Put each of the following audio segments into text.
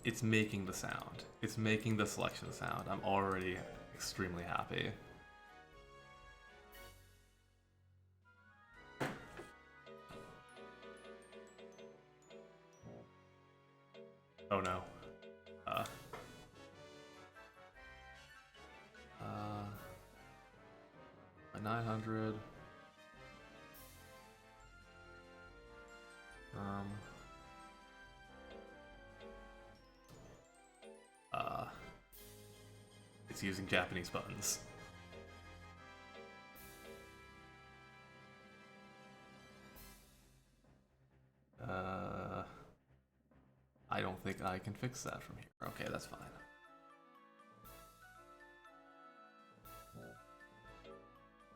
it's making the sound. It's making the selection sound. I'm already extremely happy. Oh no. Uh, a 900. It's using Japanese buttons. I don't think I can fix that from here. Okay, that's fine.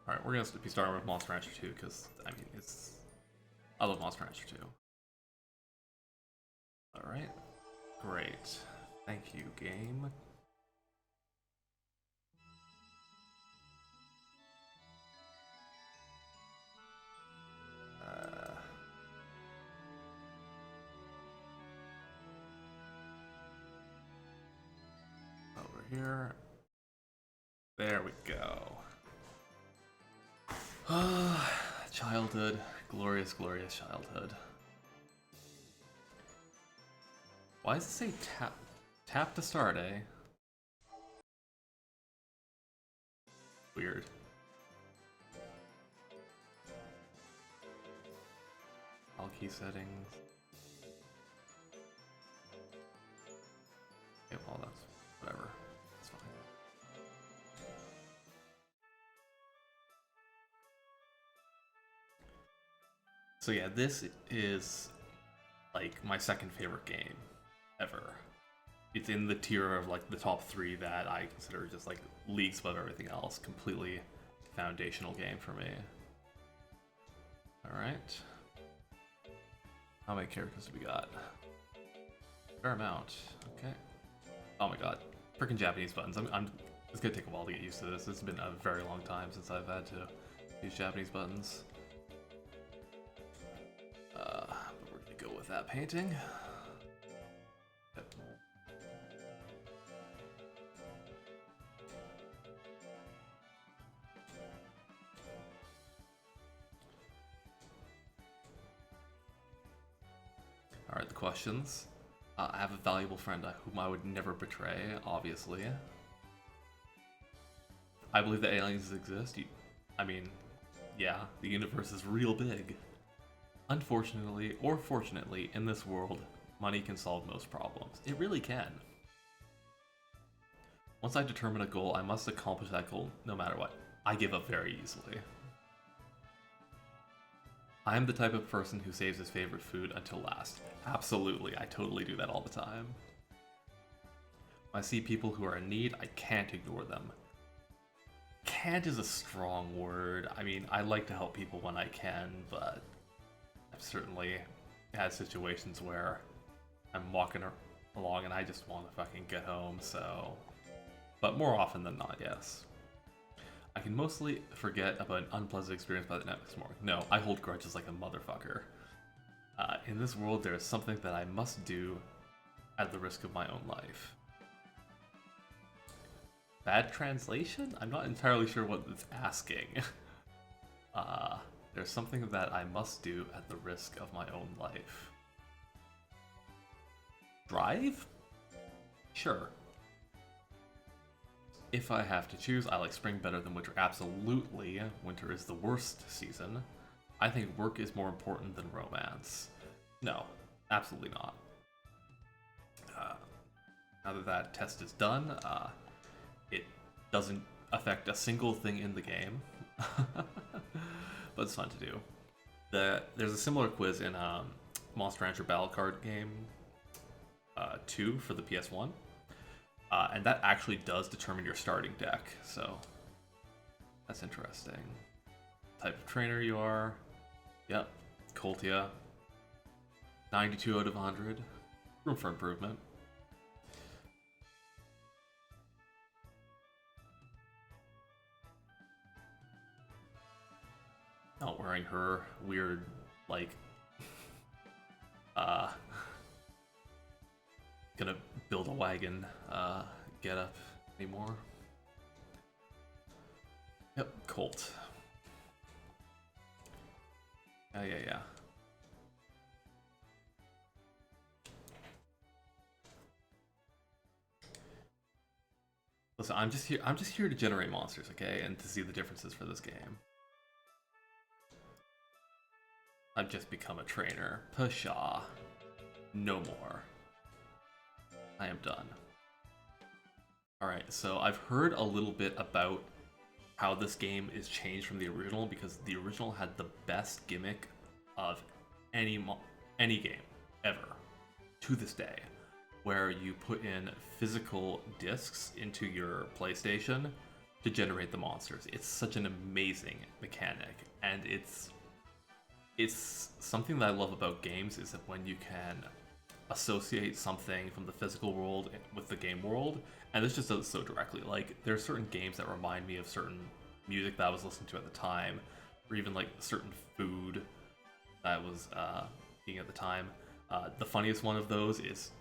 Alright, we're gonna be starting with Monster Rancher 2, because, I mean, I love Monster Rancher 2. Alright. Great. Thank you, game. Over here. There we go. Childhood. Glorious, glorious childhood. Why does it say tap to start, eh? Weird. All key settings. Okay, well, that's whatever. That's fine. So yeah, this is like my second favorite game ever. It's in the tier of like the top 3 that I consider just like leagues above everything else. Completely foundational game for me. Alright. How many characters do we got? Fair amount. Okay. Oh my god. Freaking Japanese buttons. It's gonna take a while to get used to this. It's been a very long time since I've had to use Japanese buttons. But we're gonna go with that painting. Yep. Alright, the questions. I have a valuable friend whom I would never betray, obviously. I believe that aliens exist. I mean, yeah, the universe is real big. Unfortunately, or fortunately, in this world, money can solve most problems. It really can. Once I determine a goal, I must accomplish that goal no matter what. I give up very easily. I am the type of person who saves his favorite food until last. Absolutely, I totally do that all the time. When I see people who are in need, I can't ignore them. Can't is a strong word. I mean, I like to help people when I can, but I've certainly had situations where I'm walking along and I just want to fucking get home, so... But more often than not, yes. I can mostly forget about an unpleasant experience by the next morning. No, I hold grudges like a motherfucker. In this world, there is something that I must do at the risk of my own life. Bad translation? I'm not entirely sure what it's asking. There's something that I must do at the risk of my own life. Drive? Sure. If I have to choose, I like spring better than winter. Absolutely, winter is the worst season. I think work is more important than romance. No, absolutely not. Now that that test is done, it doesn't affect a single thing in the game. But it's fun to do. There's a similar quiz in Monster Rancher Battle Card Game 2 for the PS1. And that actually does determine your starting deck, so that's interesting. Type of trainer you are. Yep, Coltia. 92 out of 100. Room for improvement. Not wearing her weird, like, gonna build a wagon get up anymore. Yep, Colt. Yeah. Listen, I'm just here to generate monsters, okay, and to see the differences for this game. I've just become a trainer. Pshaw. No more. I am done. Alright, so I've heard a little bit about how this game is changed from the original, because the original had the best gimmick of any game ever to this day, where you put in physical discs into your PlayStation to generate the monsters. It's such an amazing mechanic, and it's something that I love about games, is that when you can associate something from the physical world with the game world, and this just does it so directly. Like, there are certain games that remind me of certain music that I was listening to at the time, or even like certain food that I was eating at the time. The funniest one of those is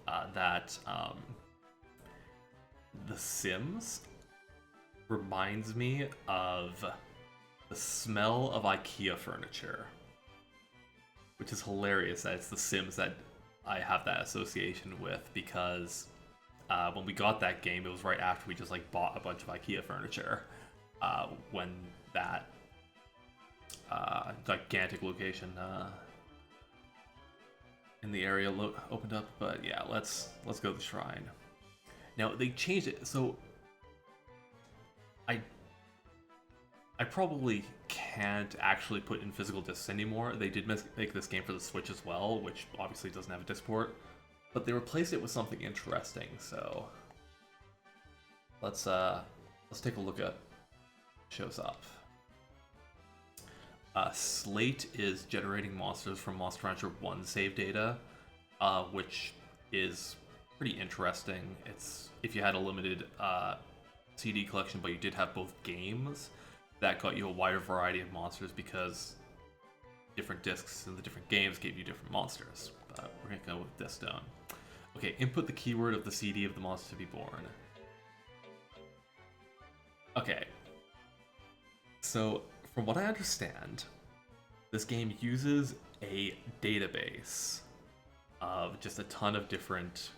that The Sims reminds me of the smell of IKEA furniture, which is hilarious that it's The Sims that I have that association with, because when we got that game, it was right after we just like bought a bunch of IKEA furniture when that gigantic location in the area opened up. But yeah, let's go to the shrine. Now they changed it, so I probably can't actually put in physical discs anymore. They did make this game for the Switch as well, which obviously doesn't have a disc port, but they replaced it with something interesting. So let's take a look at what shows up. Slate is generating monsters from Monster Rancher 1 save data, which is pretty interesting. It's if you had a limited CD collection, but you did have both games, that got you a wider variety of monsters, because different discs in the different games gave you different monsters. But we're gonna go with this stone. Okay, input the keyword of the CD of the monster to be born. Okay. So, from what I understand, this game uses a database of just a ton of different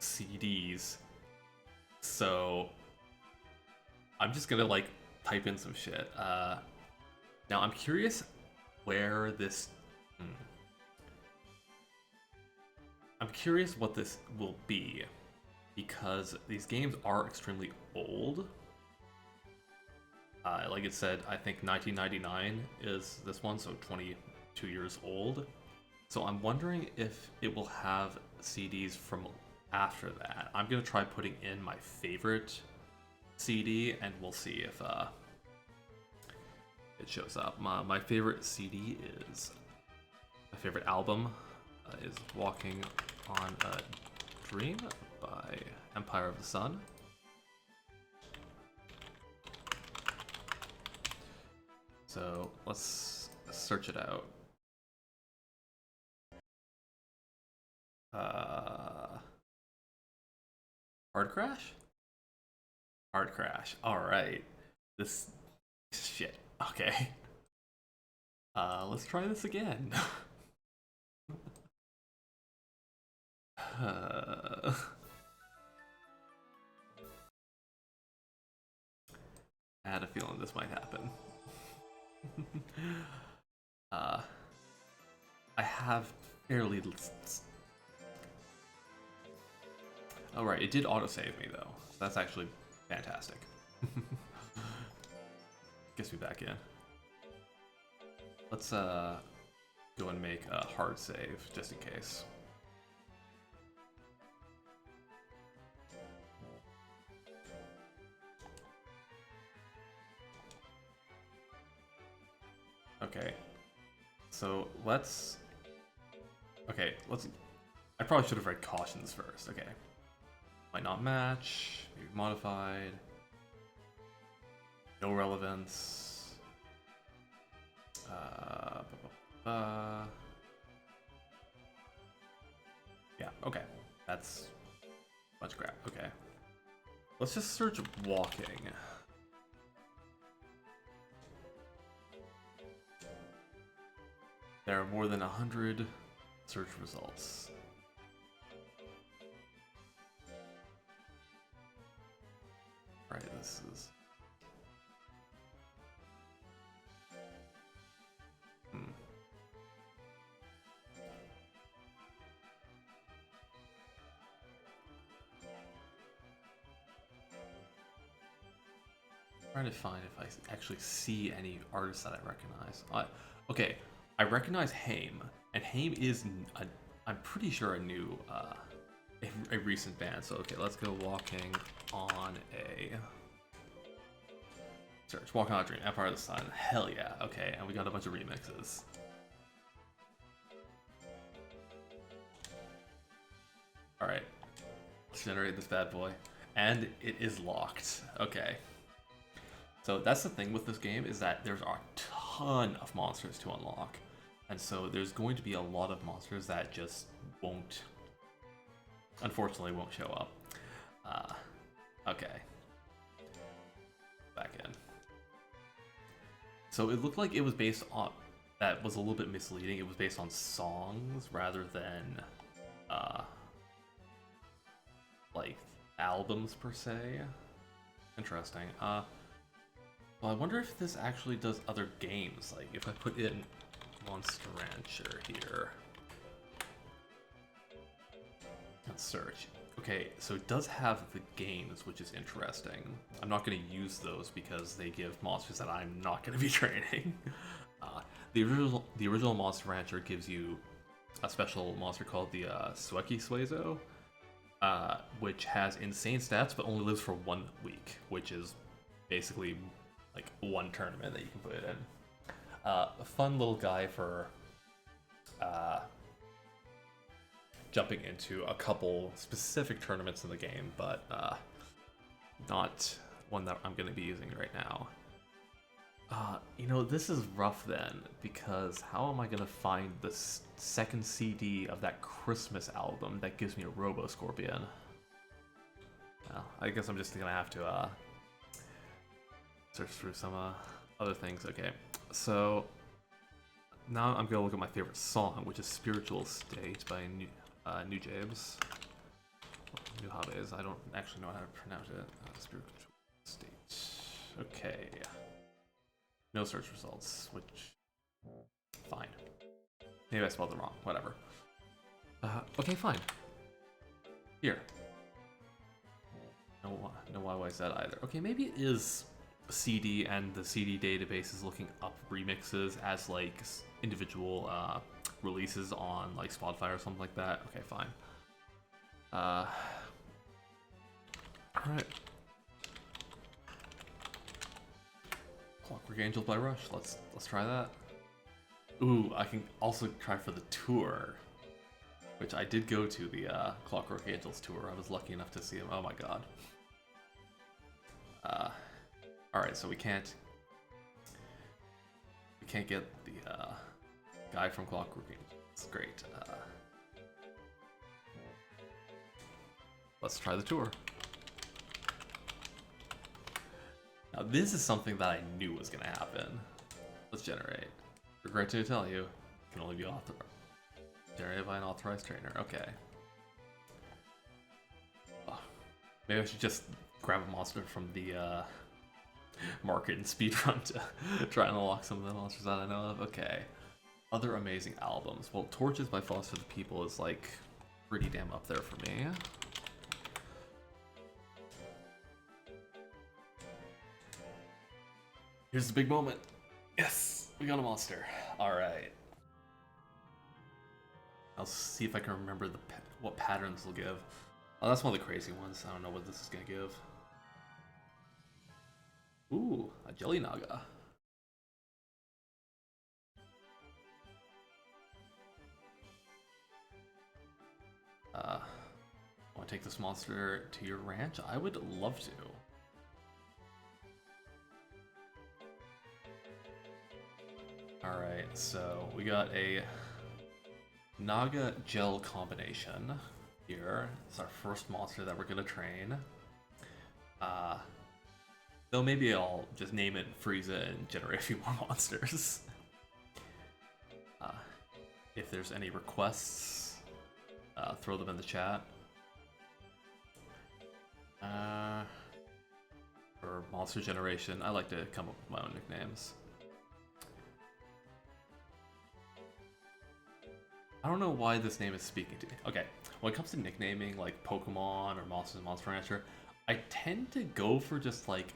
CDs. So, I'm just gonna like type in some shit. Now I'm curious where this... I'm curious what this will be, because these games are extremely old. Like it said, I think 1999 is this one, so 22 years old. So I'm wondering if it will have CDs from after that. I'm gonna try putting in my favorite CD, and we'll see if it shows up. My favorite CD is... My favorite album is Walking on a Dream by Empire of the Sun. So let's search it out. Hard Crash? Hard Crash. Alright. This shit. Okay. Let's try this again. I had a feeling this might happen. I have fairly... Oh right, it did autosave me though. So that's actually fantastic. Gets me back in. Let's go and make a hard save just in case. Okay. So let's... Okay, let's... I probably should have read cautions first. Okay. Might not match. Maybe modified. No relevance. Yeah, okay. That's a bunch of crap. Okay. Let's just search walking. There are more than 100 search results. Right, this is... Trying to find if I actually see any artists that I recognize. Okay, I recognize Haim, and Haim is, I'm pretty sure, a new, a recent band. So okay, let's go walking on a search. Walking on a Dream, Empire of the Sun. Hell yeah. Okay, and we got a bunch of remixes. All right, let's generate this bad boy, and it is locked. Okay. So that's the thing with this game, is that there's a ton of monsters to unlock. And so there's going to be a lot of monsters that just won't, unfortunately won't show up. Okay. Back in. So it looked like it was based on, that was a little bit misleading. It was based on songs rather than, like, albums per se. Interesting. Well, I wonder if this actually does other games. Like, if I put in Monster Rancher here. Let's search. Okay, so it does have the games, which is interesting. I'm not going to use those because they give monsters that I'm not going to be training. The original Monster Rancher gives you a special monster called the Sweki Suezo, which has insane stats but only lives for 1 week, which is basically like one tournament that you can put it in. A fun little guy for jumping into a couple specific tournaments in the game, but not one that I'm going to be using right now. You know, this is rough then, because how am I going to find the second CD of that Christmas album that gives me a Robo Scorpion? Well, I guess I'm just going to have to search through some other things. Okay, so now I'm gonna look at my favorite song, which is "Spiritual State" by New Jabes. New Hobbies. I don't actually know how to pronounce it. Spiritual State. Okay. No search results, which fine. Maybe I spelled it wrong. Whatever. Okay, fine. Here. No why was that either. Okay, maybe it is CD, and the CD database is looking up remixes as like individual releases on like Spotify or something like that. Okay, fine. All right. Clockwork Angels by Rush. Let's try that. Ooh, I can also try for the tour, which I did go to the Clockwork Angels tour. I was lucky enough to see him. Oh my god. Alright, so we can't get the guy from Clockwork Angels. It's great. Let's try the tour. Now this is something that I knew was gonna happen. Let's generate. Regret to tell you, it can only be generated by an authorized trainer. Okay. Oh, maybe I should just grab a monster from the market and speedrun to try and unlock some of the monsters that I know of. Okay. Other amazing albums. Well, Torches by Foster the People is like pretty damn up there for me. Here's the big moment. Yes, we got a monster. All right. I'll see if I can remember what patterns will give. Oh, that's one of the crazy ones. I don't know what this is gonna give. Ooh, a Jelly Naga. Want to take this monster to your ranch? I would love to. Alright, so we got a Naga Gel combination. Here is our first monster that we're gonna train. Though maybe I'll just name it, freeze it, and generate a few more monsters. If there's any requests, throw them in the chat. For monster generation, I like to come up with my own nicknames. I don't know why this name is speaking to me. Okay, when it comes to nicknaming like Pokemon or Monsters and Monster Rancher, I tend to go for just like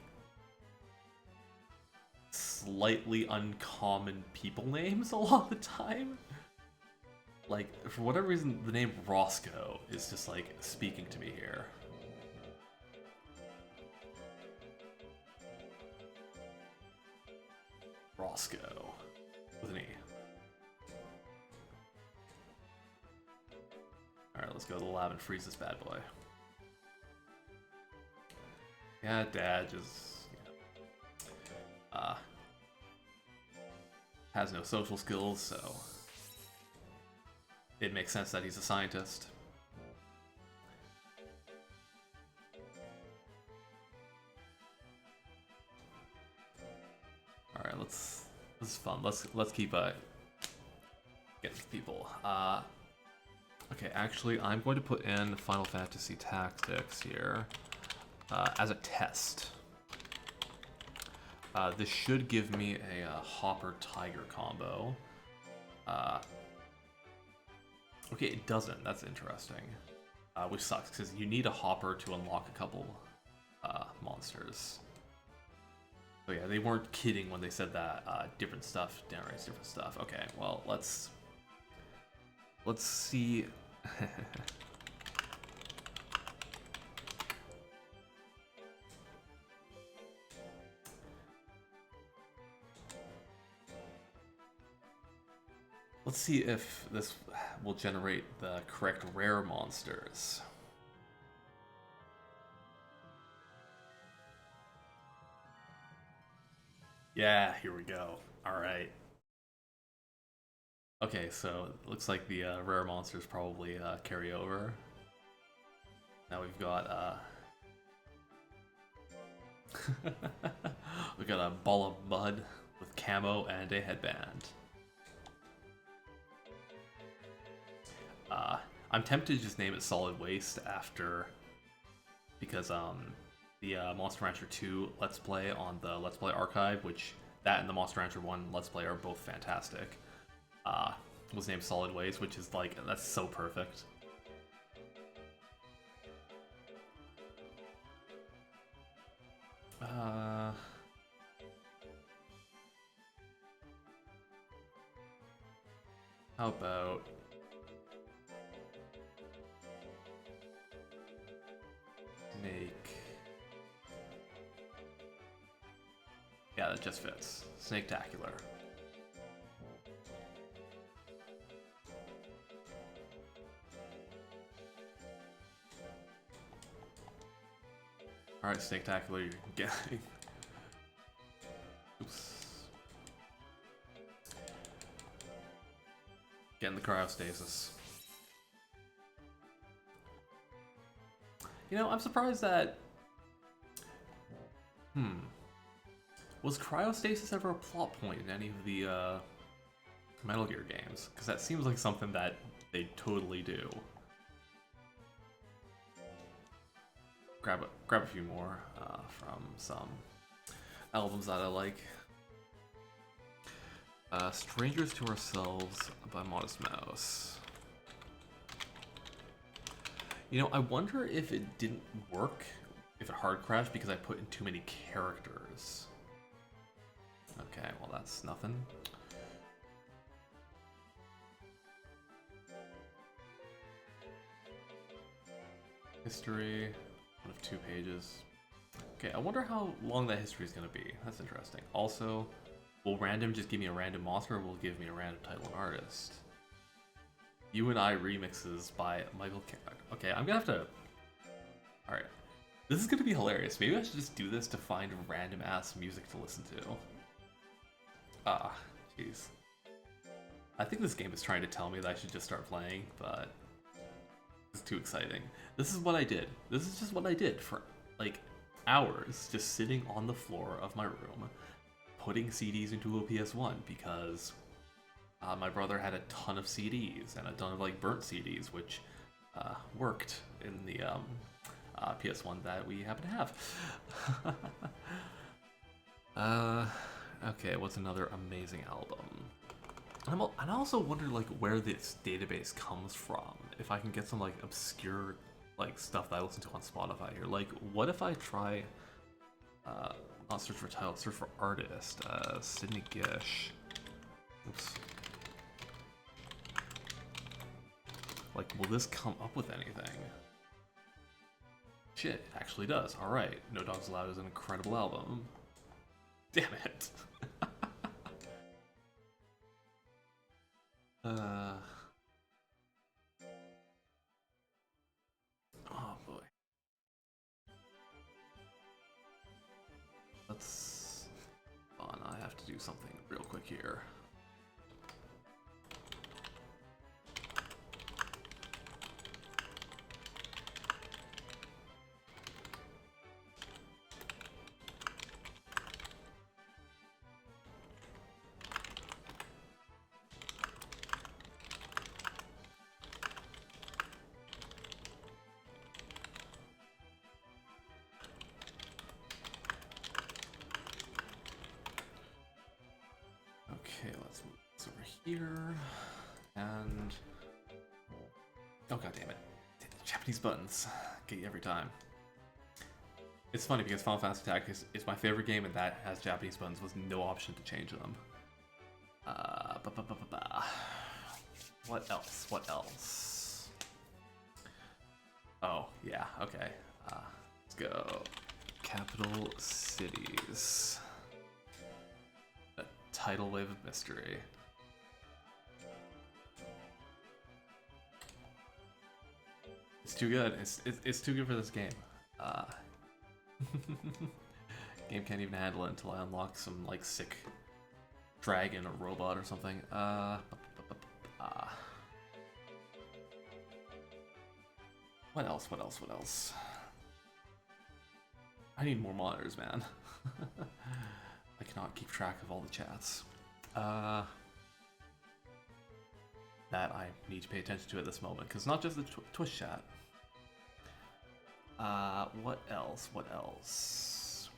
slightly uncommon people names a lot of the time. Like, for whatever reason, the name Roscoe is just like speaking to me here. Roscoe with an E. Alright, let's go to the lab and freeze this bad boy. Yeah, Dad just, has no social skills, so it makes sense that he's a scientist. Alright, this is fun. Let's keep getting people. Okay, actually, I'm going to put in Final Fantasy Tactics here as a test. This should give me a Hopper Tiger combo. Okay, it doesn't. That's interesting. Which sucks, because you need a Hopper to unlock a couple monsters. So yeah, they weren't kidding when they said that different stuff generates different stuff. Okay, well, let's see. Let's see if this will generate the correct rare monsters. Yeah, here we go. Alright. Okay, so it looks like the rare monsters probably carry over. Now we've got we've got a ball of mud with camo and a headband. I'm tempted to just name it Solid Waste after, because the Monster Rancher 2 Let's Play on the Let's Play archive, which that and the Monster Rancher 1 Let's Play are both fantastic, was named Solid Waste, which is like, that's so perfect. How about Snake? Yeah, that just fits. Snake-tacular. Alright, Snake-tacular, you're getting... Oops. Getting the cryostasis. You know, I'm surprised that... Was cryostasis ever a plot point in any of the Metal Gear games? Because that seems like something that they totally do. Grab a few more from some albums that I like. Strangers to Ourselves by Modest Mouse. You know, I wonder if it didn't work, if it hard crashed because I put in too many characters. Okay, well that's nothing. History, one of 2 pages. Okay, I wonder how long that history is going to be. That's interesting. Also, will random just give me a random monster, or will it give me a random title and artist? You and I remixes by Michael K. Okay, I'm gonna have to... Alright. This is gonna be hilarious. Maybe I should just do this to find random ass music to listen to. Jeez. I think this game is trying to tell me that I should just start playing, but... This is too exciting. This is what I did. This is just what I did for like hours, just sitting on the floor of my room, putting CDs into a PS1 because my brother had a ton of CDs and a ton of like burnt CDs, which worked in the PS1 that we happen to have. Okay, what's another amazing album? I also wonder like where this database comes from. If I can get some like obscure like stuff that I listen to on Spotify here. Like, what if I try not search for title, search for artist, Sydney Gish. Oops. Like, will this come up with anything? Shit, it actually does. Alright, No Dogs Allowed is an incredible album. Damn it. Oh boy. Let's... Hold on, I have to do something real quick here. Okay, let's move this over here, and... Oh god damn it. Japanese buttons. Get you every time. It's funny because Final Fantasy Tactics is my favorite game and that has Japanese buttons with no option to change them. What else? What else? Oh, yeah, okay. Let's go. Capital cities. A tidal wave of mystery. It's too good. It's too good for this game. Game can't even handle it until I unlock some like sick dragon or robot or something. What else? What else? What else? I need more monitors, man. I cannot keep track of all the chats. That I need to pay attention to at this moment, because not just the Twitch chat. What else? What else?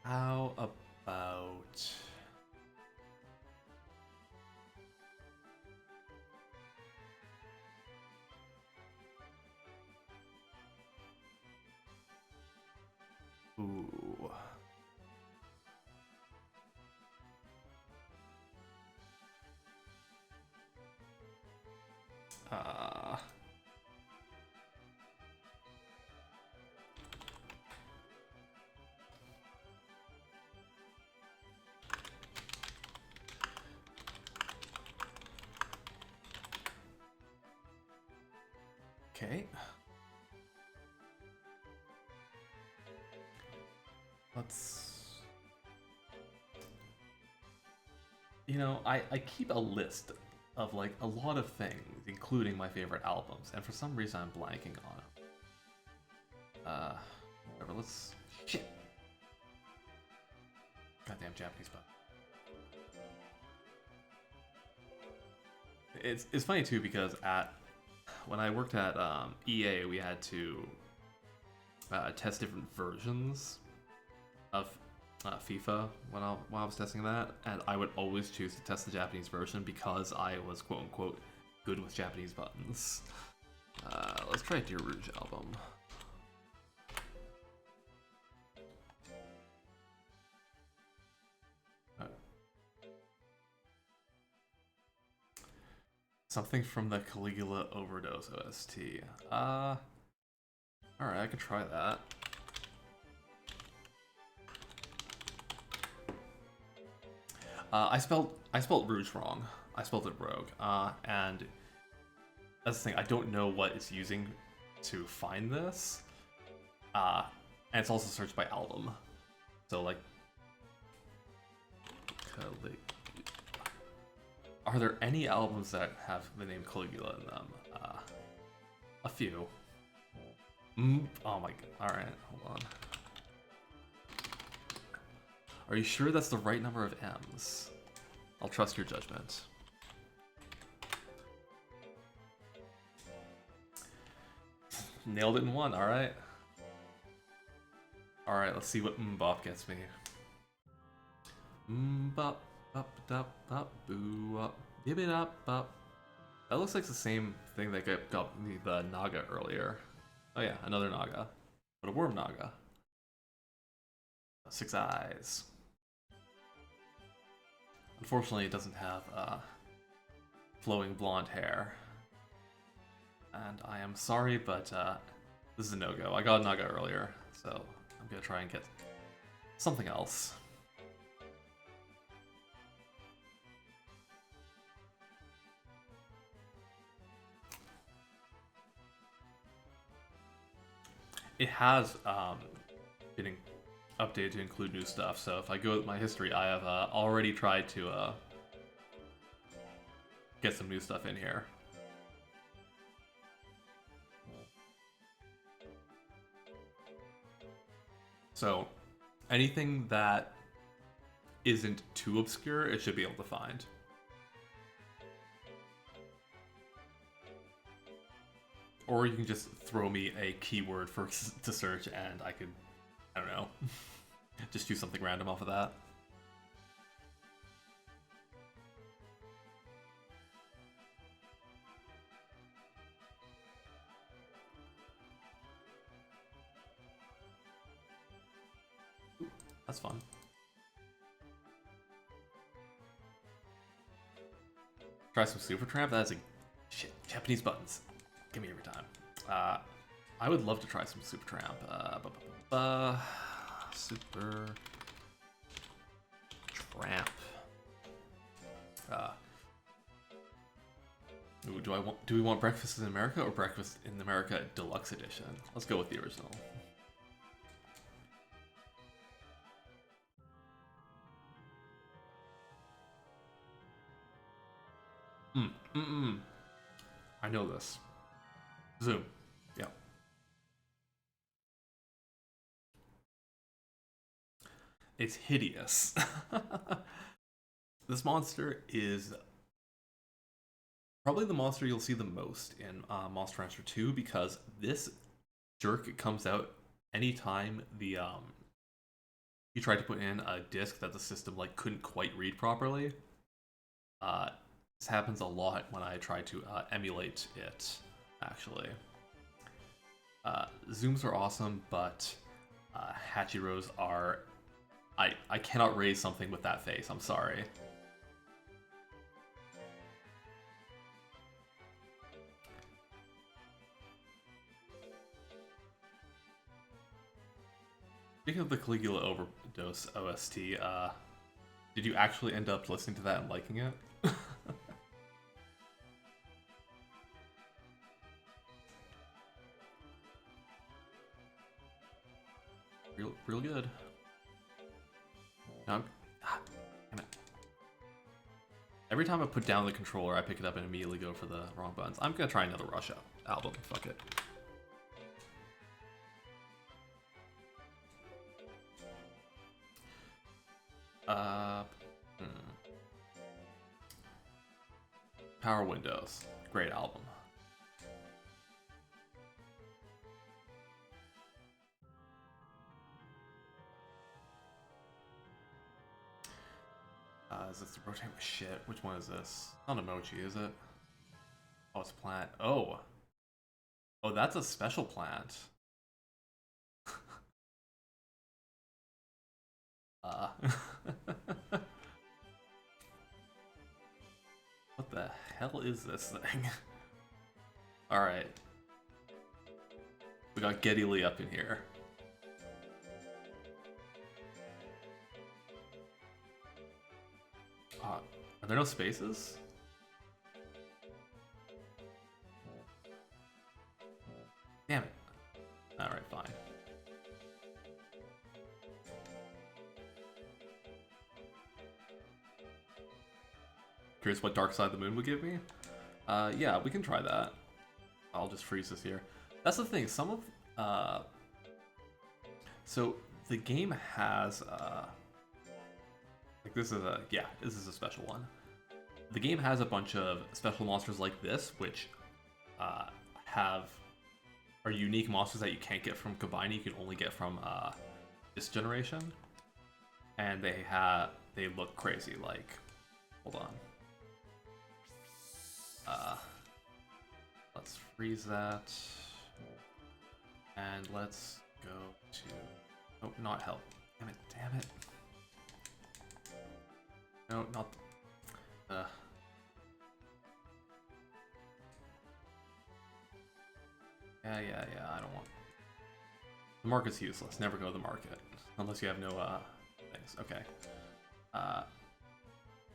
How about... Ooh. Okay. Let's... You know, I keep a list of like a lot of things, including my favorite albums, and for some reason I'm blanking on it. Whatever, let's... Shit! Goddamn Japanese button. It's funny too because when I worked at EA, we had to test different versions of FIFA when I was testing that, and I would always choose to test the Japanese version because I was quote unquote good with Japanese buttons. Let's try Dear Rouge album. Something from the Caligula Overdose OST. Alright, I can try that. I spelled Rouge wrong. I spelled it Rogue. And that's the thing, I don't know what it's using to find this. And it's also searched by album. So like Caligula. Are there any albums that have the name Caligula in them? A few. Oh my god. Alright, hold on. Are you sure that's the right number of M's? I'll trust your judgment. Nailed it in one, alright. Alright, let's see what Mbop gets me. Mbop, up, up, up, boo, up, give it up. That looks like the same thing that got me the Naga earlier. Oh yeah, another Naga. But a Worm Naga. 6 eyes. Unfortunately, it doesn't have flowing blonde hair. And I am sorry, but this is a no-go. I got a Naga earlier, so I'm gonna try and get something else. It has been updated to include new stuff, so if I go with my history, I have already tried to get some new stuff in here. So, anything that isn't too obscure, it should be able to find. Or you can just throw me a keyword to search and I could, I don't know, just do something random off of that. That's fun. Try some Supertramp? That's a... Shit, Japanese buttons. Give me every time. I would love to try some Supertramp. Super... Tramp. Ooh, do we want Breakfast in America or Breakfast in America Deluxe Edition? Let's go with the original. I know this. Zoom. Yeah. It's hideous. This monster is probably the monster you'll see the most in Monster Hunter 2 because this jerk comes out anytime the you try to put in a disc that the system like couldn't quite read properly. This happens a lot when I try to emulate it, actually. Zooms are awesome, but Hachiros are... I cannot raise something with that face, I'm sorry. Speaking of the Caligula Overdose OST, did you actually end up listening to that and liking it? Real good. Now damn it. Every time I put down the controller, I pick it up and immediately go for the wrong buttons. I'm gonna try another Rush album. Fuck it. Power Windows. Great album. Is this the rotate? Shit, which one is this? Not emoji, is it? Oh, it's plant. Oh. Oh, that's a special plant. What the hell is this thing? Alright. We got Geddy Lee up in here. Are there no spaces? Damn it. Alright, fine. Curious what Dark Side of the Moon would give me? Yeah, we can try that. I'll just freeze this here. That's the thing, some of... So, the game has... like, this is a... Yeah, this is a special one. The game has a bunch of special monsters like this, which are unique monsters that you can't get from combining. You can only get from this generation, and they look crazy. Like, hold on, let's freeze that, and let's go to not help. Damn it! No, not. Yeah, I don't want... The market's useless. Never go to the market. Unless you have no, things. Okay.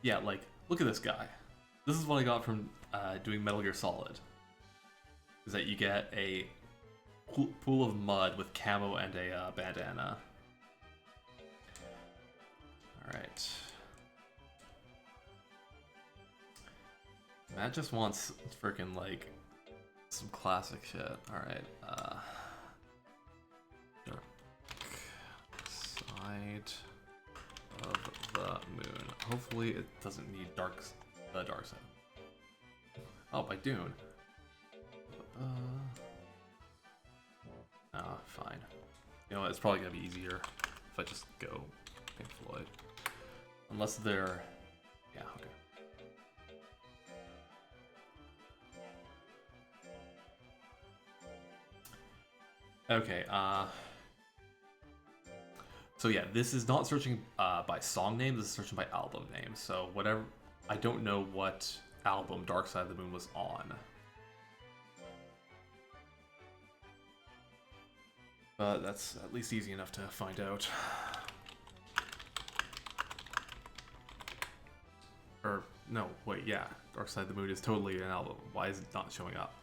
Yeah, like, look at this guy. This is what I got from, doing Metal Gear Solid. Is that you get a pool of mud with camo and a, bandana. Alright. Matt just wants freaking, like... some classic shit. Alright, Dark Side of the Moon. Hopefully it doesn't need the dark side. Oh, by Dune. Fine. You know what, it's probably gonna be easier if I just go Pink Floyd. Unless they're... Yeah, okay. Okay, so yeah, this is not searching by song name, this is searching by album name. So whatever, I don't know what album Dark Side of the Moon was on. But that's at least easy enough to find out. Or, no, wait, yeah, Dark Side of the Moon is totally an album. Why is it not showing up?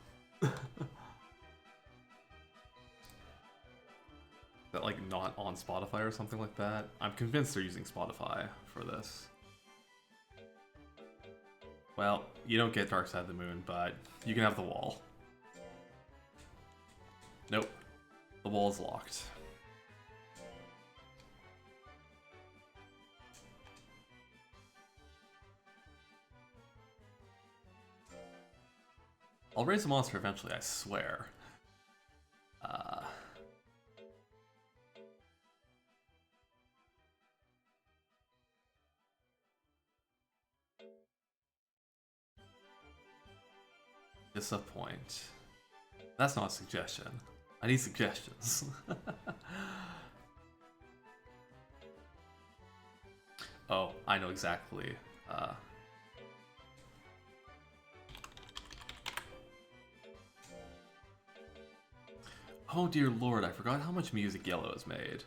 That like not on Spotify or something like that? I'm convinced they're using Spotify for this. Well, you don't get Dark Side of the Moon, but you can have the wall. Nope. The wall is locked. I'll raise the monster eventually, I swear. Disappoint. That's not a suggestion. I need suggestions. Oh, I know exactly. Oh dear lord, I forgot how much music Yellow has made.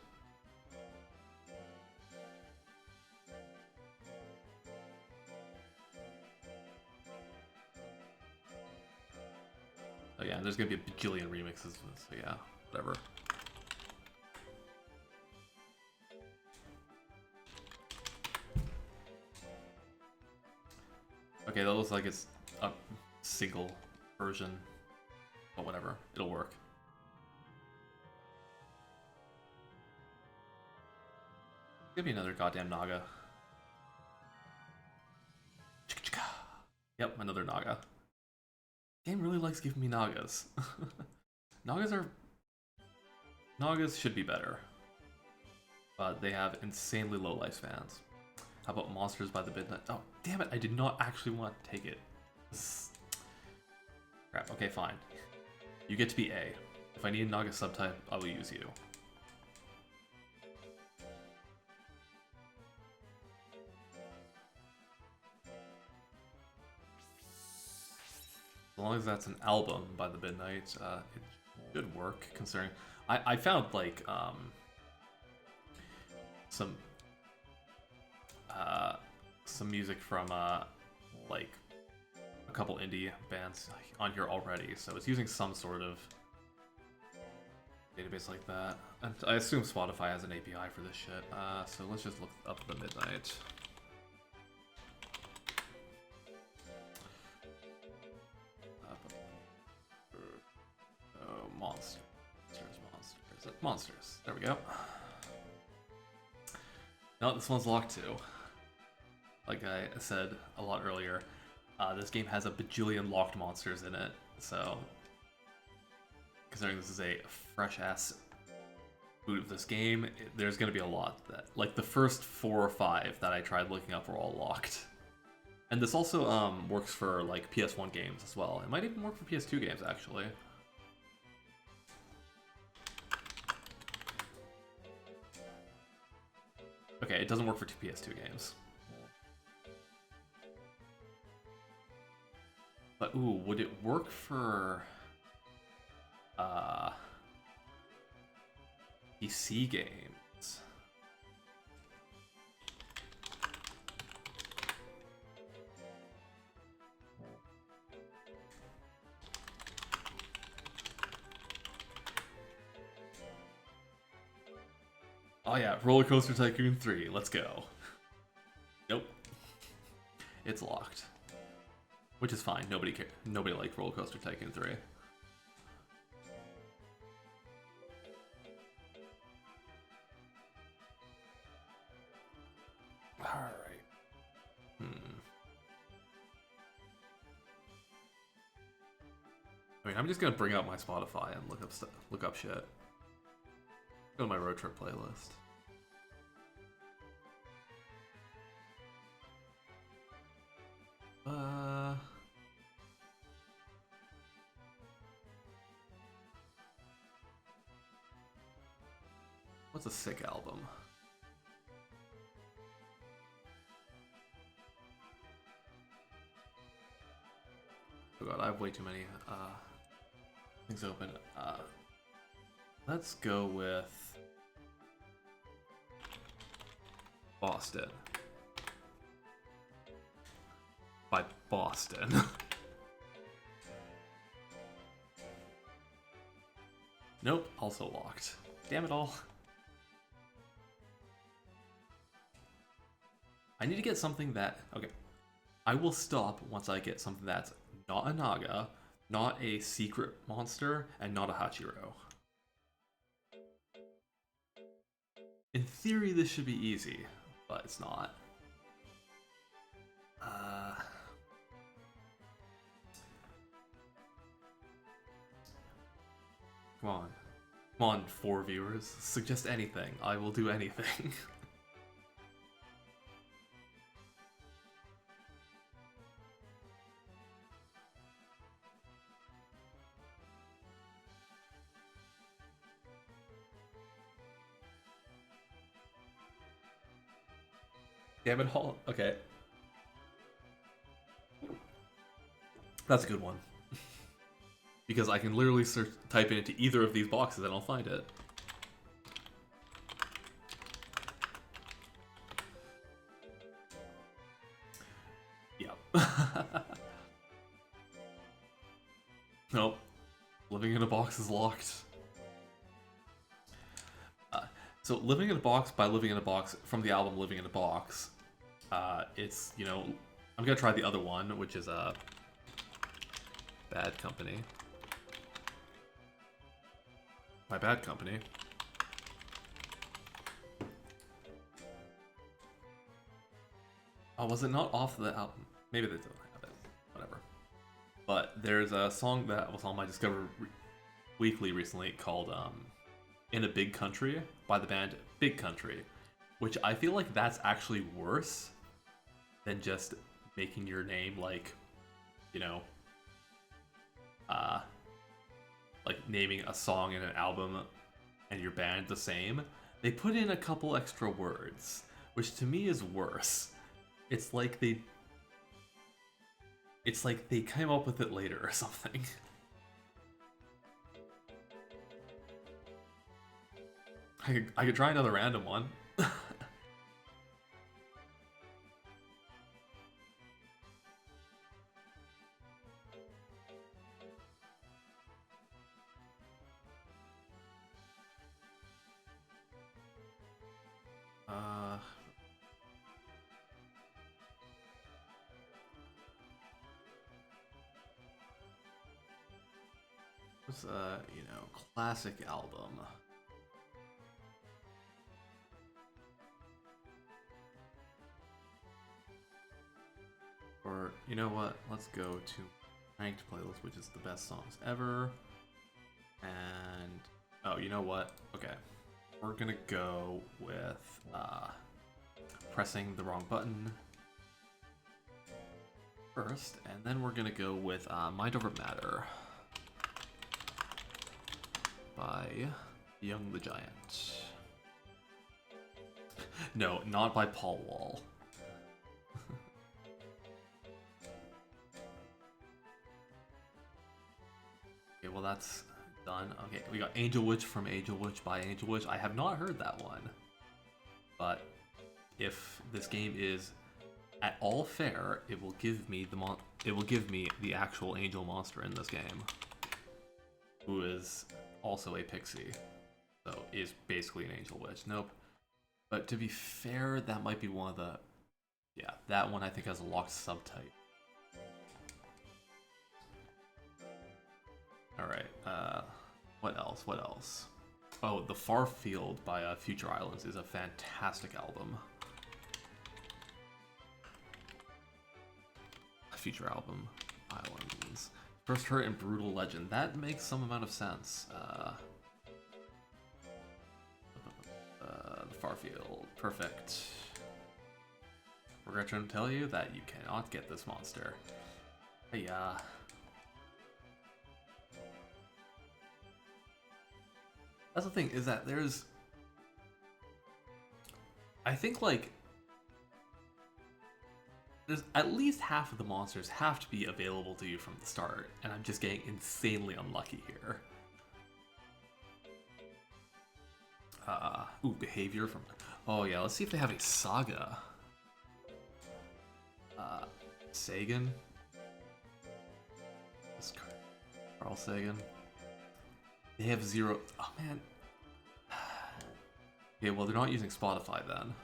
Oh yeah, and there's gonna be a bajillion remixes, so yeah, whatever. Okay, that looks like it's a single version, but whatever, it'll work. Give me another goddamn Naga. Yep, another Naga. Game really likes giving me Nagas. Nagas should be better. But they have insanely low lifespans. How about Monsters by the Midnight? Oh, damn it, I did not actually want to take it. Crap, okay, fine. You get to be A. If I need a Naga subtype, I will use you. As long as that's an album by the Midnight, it should work, considering... I found, like, some music from, like, a couple indie bands on here already, so it's using some sort of database like that. And I assume Spotify has an API for this shit, so let's just look up the Midnight. Monsters. There we go. No, this one's locked too. Like I said a lot earlier, this game has a bajillion locked monsters in it, so considering this is a fresh-ass boot of this game, there's going to be a lot that, like the first 4 or 5 that I tried looking up were all locked. And this also works for like PS1 games as well. It might even work for PS2 games actually. Okay, it doesn't work for PS2 games. But ooh, would it work for PC games? Oh yeah, Roller Coaster Tycoon 3, let's go. Nope. It's locked. Which is fine, nobody liked Roller Coaster Tycoon 3. Alright. I mean, I'm just gonna bring up my Spotify and look up shit. Go to my road trip playlist. What's a sick album? Oh god, I have way too many things open. Let's go with Boston. By Boston. Nope, also locked. Damn it all. I need to get something that... Okay. I will stop once I get something that's not a Naga, not a secret monster, and not a Hachiro. In theory, this should be easy, but it's not. Come on. Come on, 4 viewers. Suggest anything. I will do anything. Damn it all. Okay. That's a good one. Because I can literally type it into either of these boxes and I'll find it. Yep. Nope. Living in a box is locked. So Living in a Box by Living in a Box from the album Living in a Box. It's, you know, I'm gonna try the other one, which is Bad Company. By Bad Company. Oh, was it not off the album? Maybe they don't have it. Whatever. But there's a song that was on my Discover Weekly recently called In a Big Country by the band Big Country, which I feel like that's actually worse than just making your name like, you know, like naming a song in an album and your band the same. They put in a couple extra words, which to me is worse. It's like they came up with it later or something. I could try another random one. What's you know, classic album? Or, you know what? Let's go to ranked playlist, which is the best songs ever. And, oh, you know what? Okay. We're gonna go with pressing the wrong button first, and then we're gonna go with Mind Over Matter by Young the Giant. No, not by Paul Wall. Okay, well that's done. Okay, we got Angel Witch from Angel Witch by Angel Witch. I have not heard that one. But if this game is at all fair, it will give me the actual angel monster in this game, who is also a pixie. So is basically an Angel Witch. Nope. But to be fair, that might be one of the... Yeah, that one I think has a locked subtype. Alright, what else? What else? Oh, The Far Field by Future Islands is a fantastic album. Future album, Islands. First Hurt and Brutal Legend. That makes some amount of sense. The Far Field. Perfect. We're going to tell you that you cannot get this monster. Hey, that's the thing, is that there's... I think, like... There's at least half of the monsters have to be available to you from the start, and I'm just getting insanely unlucky here. Ooh, Behavior from... Oh yeah, let's see if they have a Saga. Sagan. Carl Sagan. They have 0... Oh man. Okay, well they're not using Spotify then.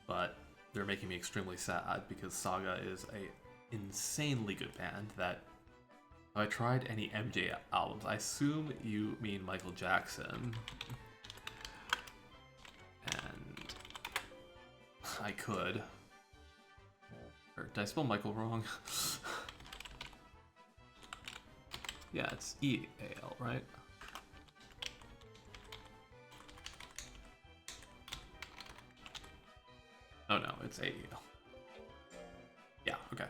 But they're making me extremely sad because Saga is a insanely good band that... If I tried any MJ albums, I assume you mean Michael Jackson. And I could. Or did I spell Michael wrong? Yeah, it's E-A-L, right? Oh no, it's A-E-L. Yeah, okay.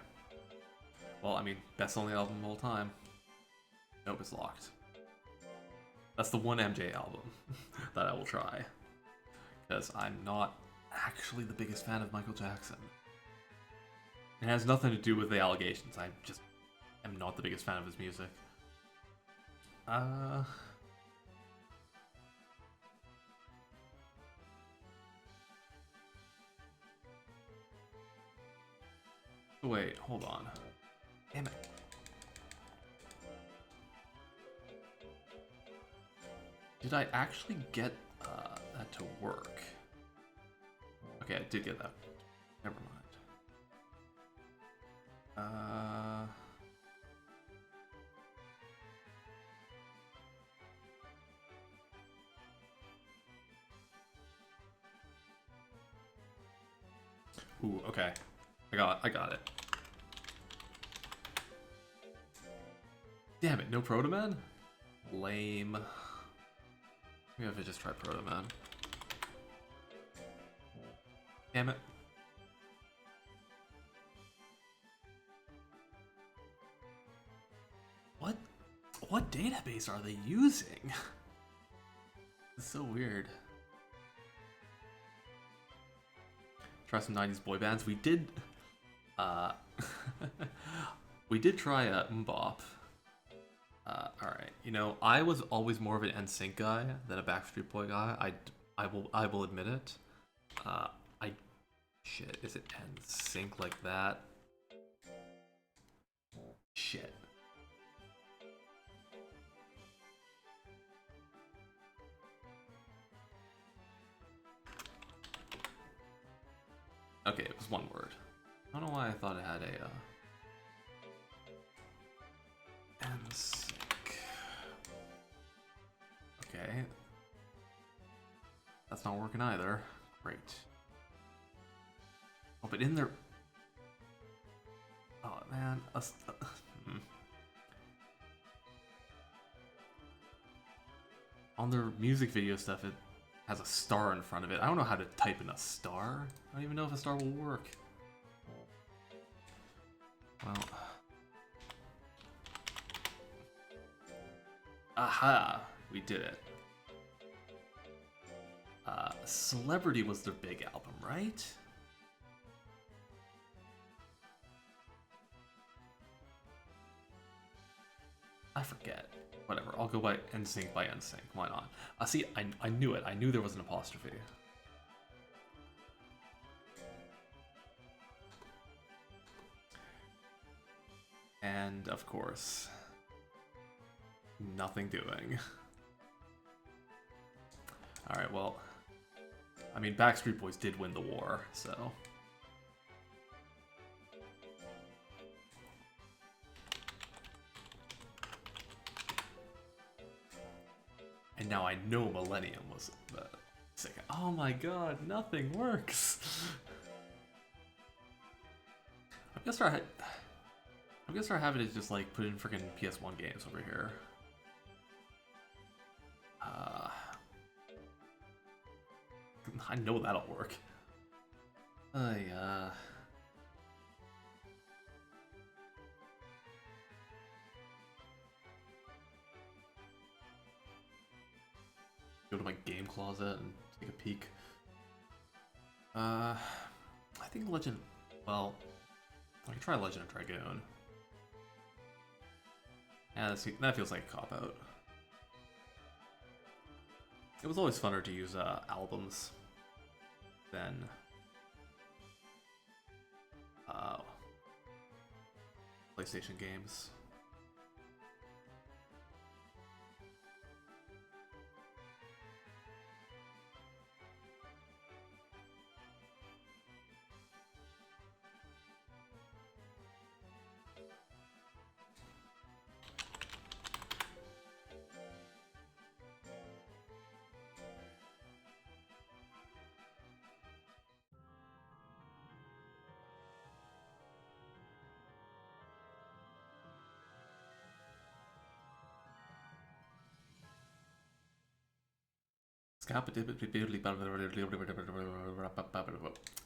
Well, I mean, best selling album of all time. Nope, it's locked. That's the one MJ album that I will try. Because I'm not actually the biggest fan of Michael Jackson. It has nothing to do with the allegations. I just am not the biggest fan of his music. Wait, hold on. Damn it. Did I actually get that to work? Okay, I did get that. Never mind. Ooh, okay. I got it. Damn it, no Protoman? Lame. Maybe if I just try Protoman. Damn it. What database are they using? It's so weird. Try some 90s boy bands. We did we did try Mbop. Alright, you know, I was always more of an NSYNC guy than a Backstreet Boy guy. I will admit it. Shit, is it NSYNC like that? Shit. Okay, it was one word. I don't know why I thought it had a NSYNC. Okay. That's not working either. Great. Oh, but in there... man. On their music video stuff, it has a star in front of it. I don't know how to type in a star. I don't even know if a star will work. Well. Aha! We did it. Celebrity was their big album, right? I forget. Whatever, I'll go by NSYNC by NSYNC. Why not? See, I knew it. I knew there was an apostrophe. And, of course, nothing doing. Alright, well, I mean, Backstreet Boys did win the war, so... And now I know Millennium was the second. Oh my god, nothing works! I'm gonna start having to just like put in freaking PS1 games over here. I know that'll work. Go to my game closet and take a peek. I think Legend. Well, I can try Legend of Dragoon. Yeah, that feels like a cop-out. It was always funner to use albums than PlayStation games.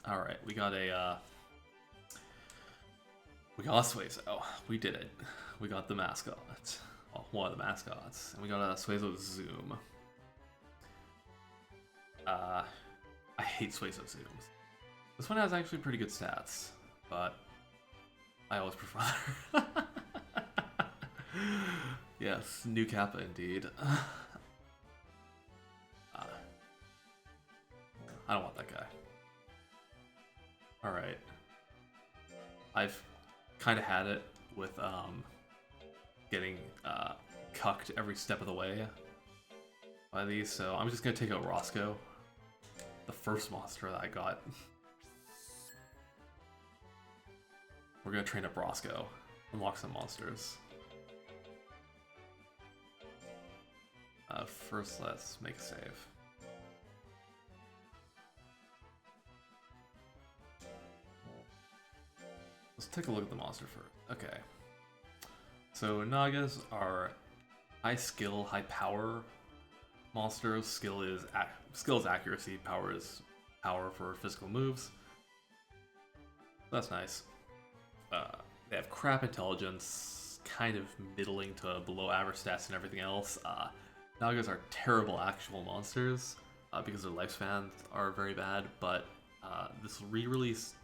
Alright, we got a Suezo. We did it. We got the mascot. Well, one of the mascots. And we got a Suezo Zoom. I hate Suezo Zooms. This one has actually pretty good stats, but I always prefer. Yes, new Kappa indeed. I don't want that guy. Alright. I've kind of had it with getting cucked every step of the way by these, so I'm just going to take out Roscoe, the first monster that I got. We're going to train up Roscoe, unlock some monsters. First, let's make a save. Let's take a look at the monster first. Okay. So Nagas are high skill, high power monsters. Skill is accuracy, power is power for physical moves. That's nice. They have crap intelligence, kind of middling to below average stats and everything else. Nagas are terrible actual monsters because their lifespans are very bad, but this re-release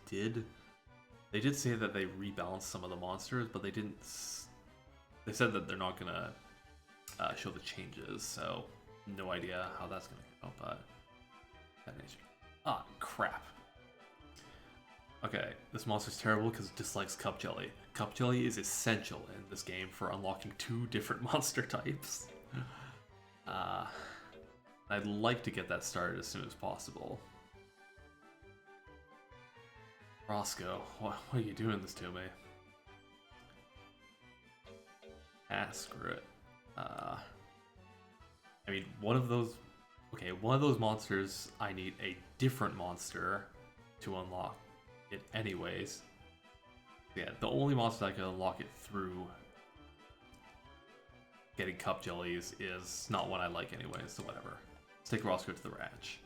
they did say that they rebalanced some of the monsters, but they didn't. They said that they're not gonna show the changes, so no idea how that's gonna go. But that nature. Ah, crap. Okay, this monster's terrible because it dislikes Cup Jelly. Cup Jelly is essential in this game for unlocking 2 different monster types. I'd like to get that started as soon as possible. Roscoe, why are you doing this to me? Ah, screw it. I mean, one of those monsters, I need a different monster to unlock it anyways. Yeah, the only monster that can unlock it through getting cup jellies is not one I like anyway, so whatever. Let's take Roscoe to the ranch.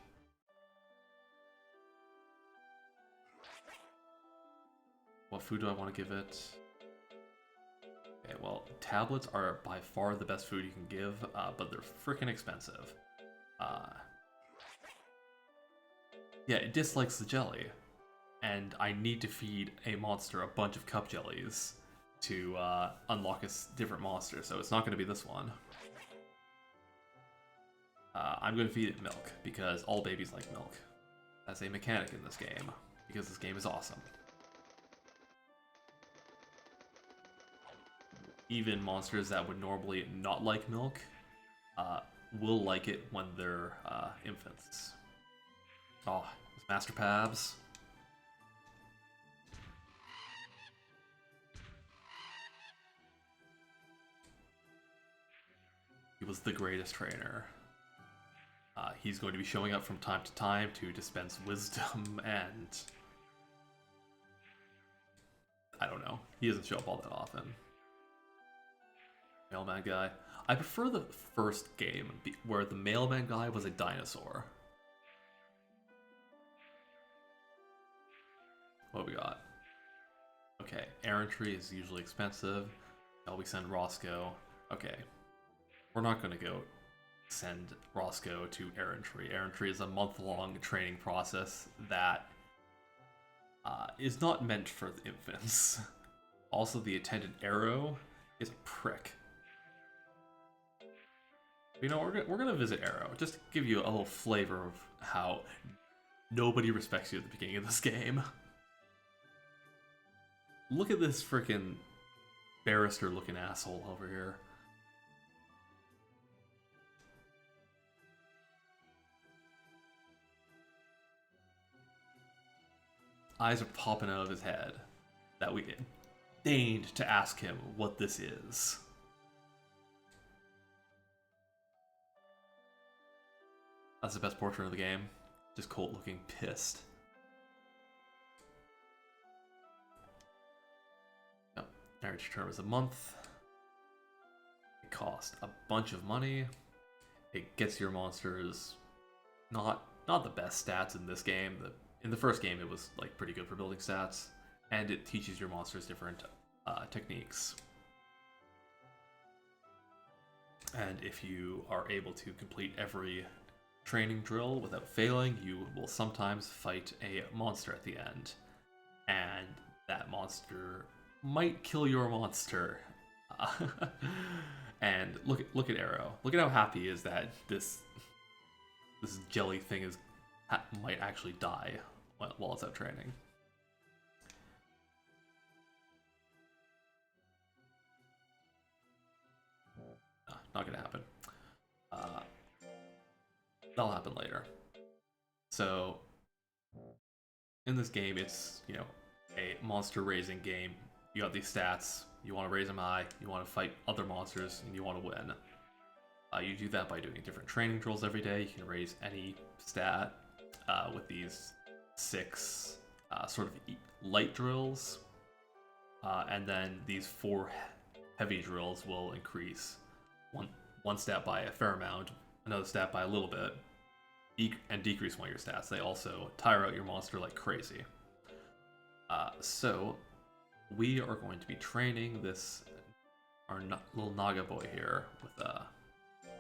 What food do I want to give it? Okay, well, tablets are by far the best food you can give, but they're freaking expensive. Yeah, it dislikes the jelly, and I need to feed a monster a bunch of cup jellies to unlock a different monster, so it's not going to be this one. I'm going to feed it milk, because all babies like milk. That's a mechanic in this game, because this game is awesome. Even monsters that would normally not like milk will like it when they're infants. Oh, Master Pabs. He was the greatest trainer. He's going to be showing up from time to time to dispense wisdom and... I don't know. He doesn't show up all that often. Mailman guy. I prefer the first game, where the mailman guy was a dinosaur. What we got? Okay, errantry is usually expensive. Now we send Roscoe. Okay, we're not going to go send Roscoe to errantry. Errantry is a month-long training process that is not meant for the infants. Also, the attendant Arrow is a prick. You know, we're gonna visit Arrow, just to give you a little flavor of how nobody respects you at the beginning of this game. Look at this freaking barrister-looking asshole over here. Eyes are popping out of his head that we deigned to ask him what this is. That's the best portrait of the game. Just Colt looking pissed. Yep. Marriage term is a month. It costs a bunch of money. It gets your monsters not the best stats in this game. In the first game, it was like pretty good for building stats, and it teaches your monsters different techniques. And if you are able to complete every training drill without failing, you will sometimes fight a monster at the end, and that monster might kill your monster. And look at Arrow. Look at how happy he is that this jelly thing might actually die while it's out training. Not gonna happen. That'll happen later. So, in this game, it's, you know, a monster raising game. You got these stats, you want to raise them high, you want to fight other monsters, and you want to win. You do that by doing different training drills every day. You can raise any stat with these 6 sort of light drills. And then these 4 heavy drills will increase one stat by a fair amount, another stat by a little bit, and decrease one of your stats. They also tire out your monster like crazy. So we are going to be training our little Naga boy here with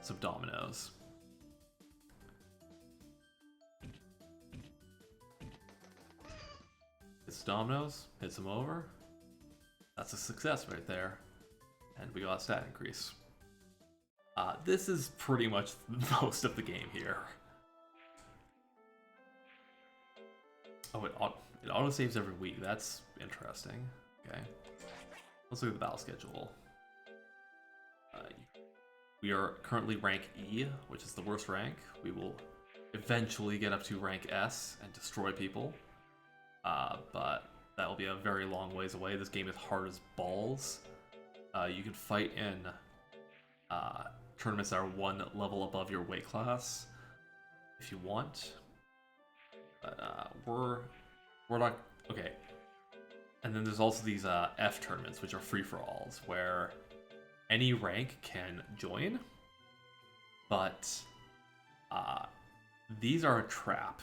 some dominoes. Hits dominoes, hits him over. That's a success right there. And we got a stat increase. This is pretty much most of the game here. Oh, it auto-saves every week. That's interesting. Okay. Let's look at the battle schedule. We are currently rank E, which is the worst rank. We will eventually get up to rank S and destroy people. But that will be a very long ways away. This game is hard as balls. You can fight in tournaments that are 1 level above your weight class if you want. But we're not... Okay. And then there's also these F tournaments, which are free-for-alls, where any rank can join, but these are a trap.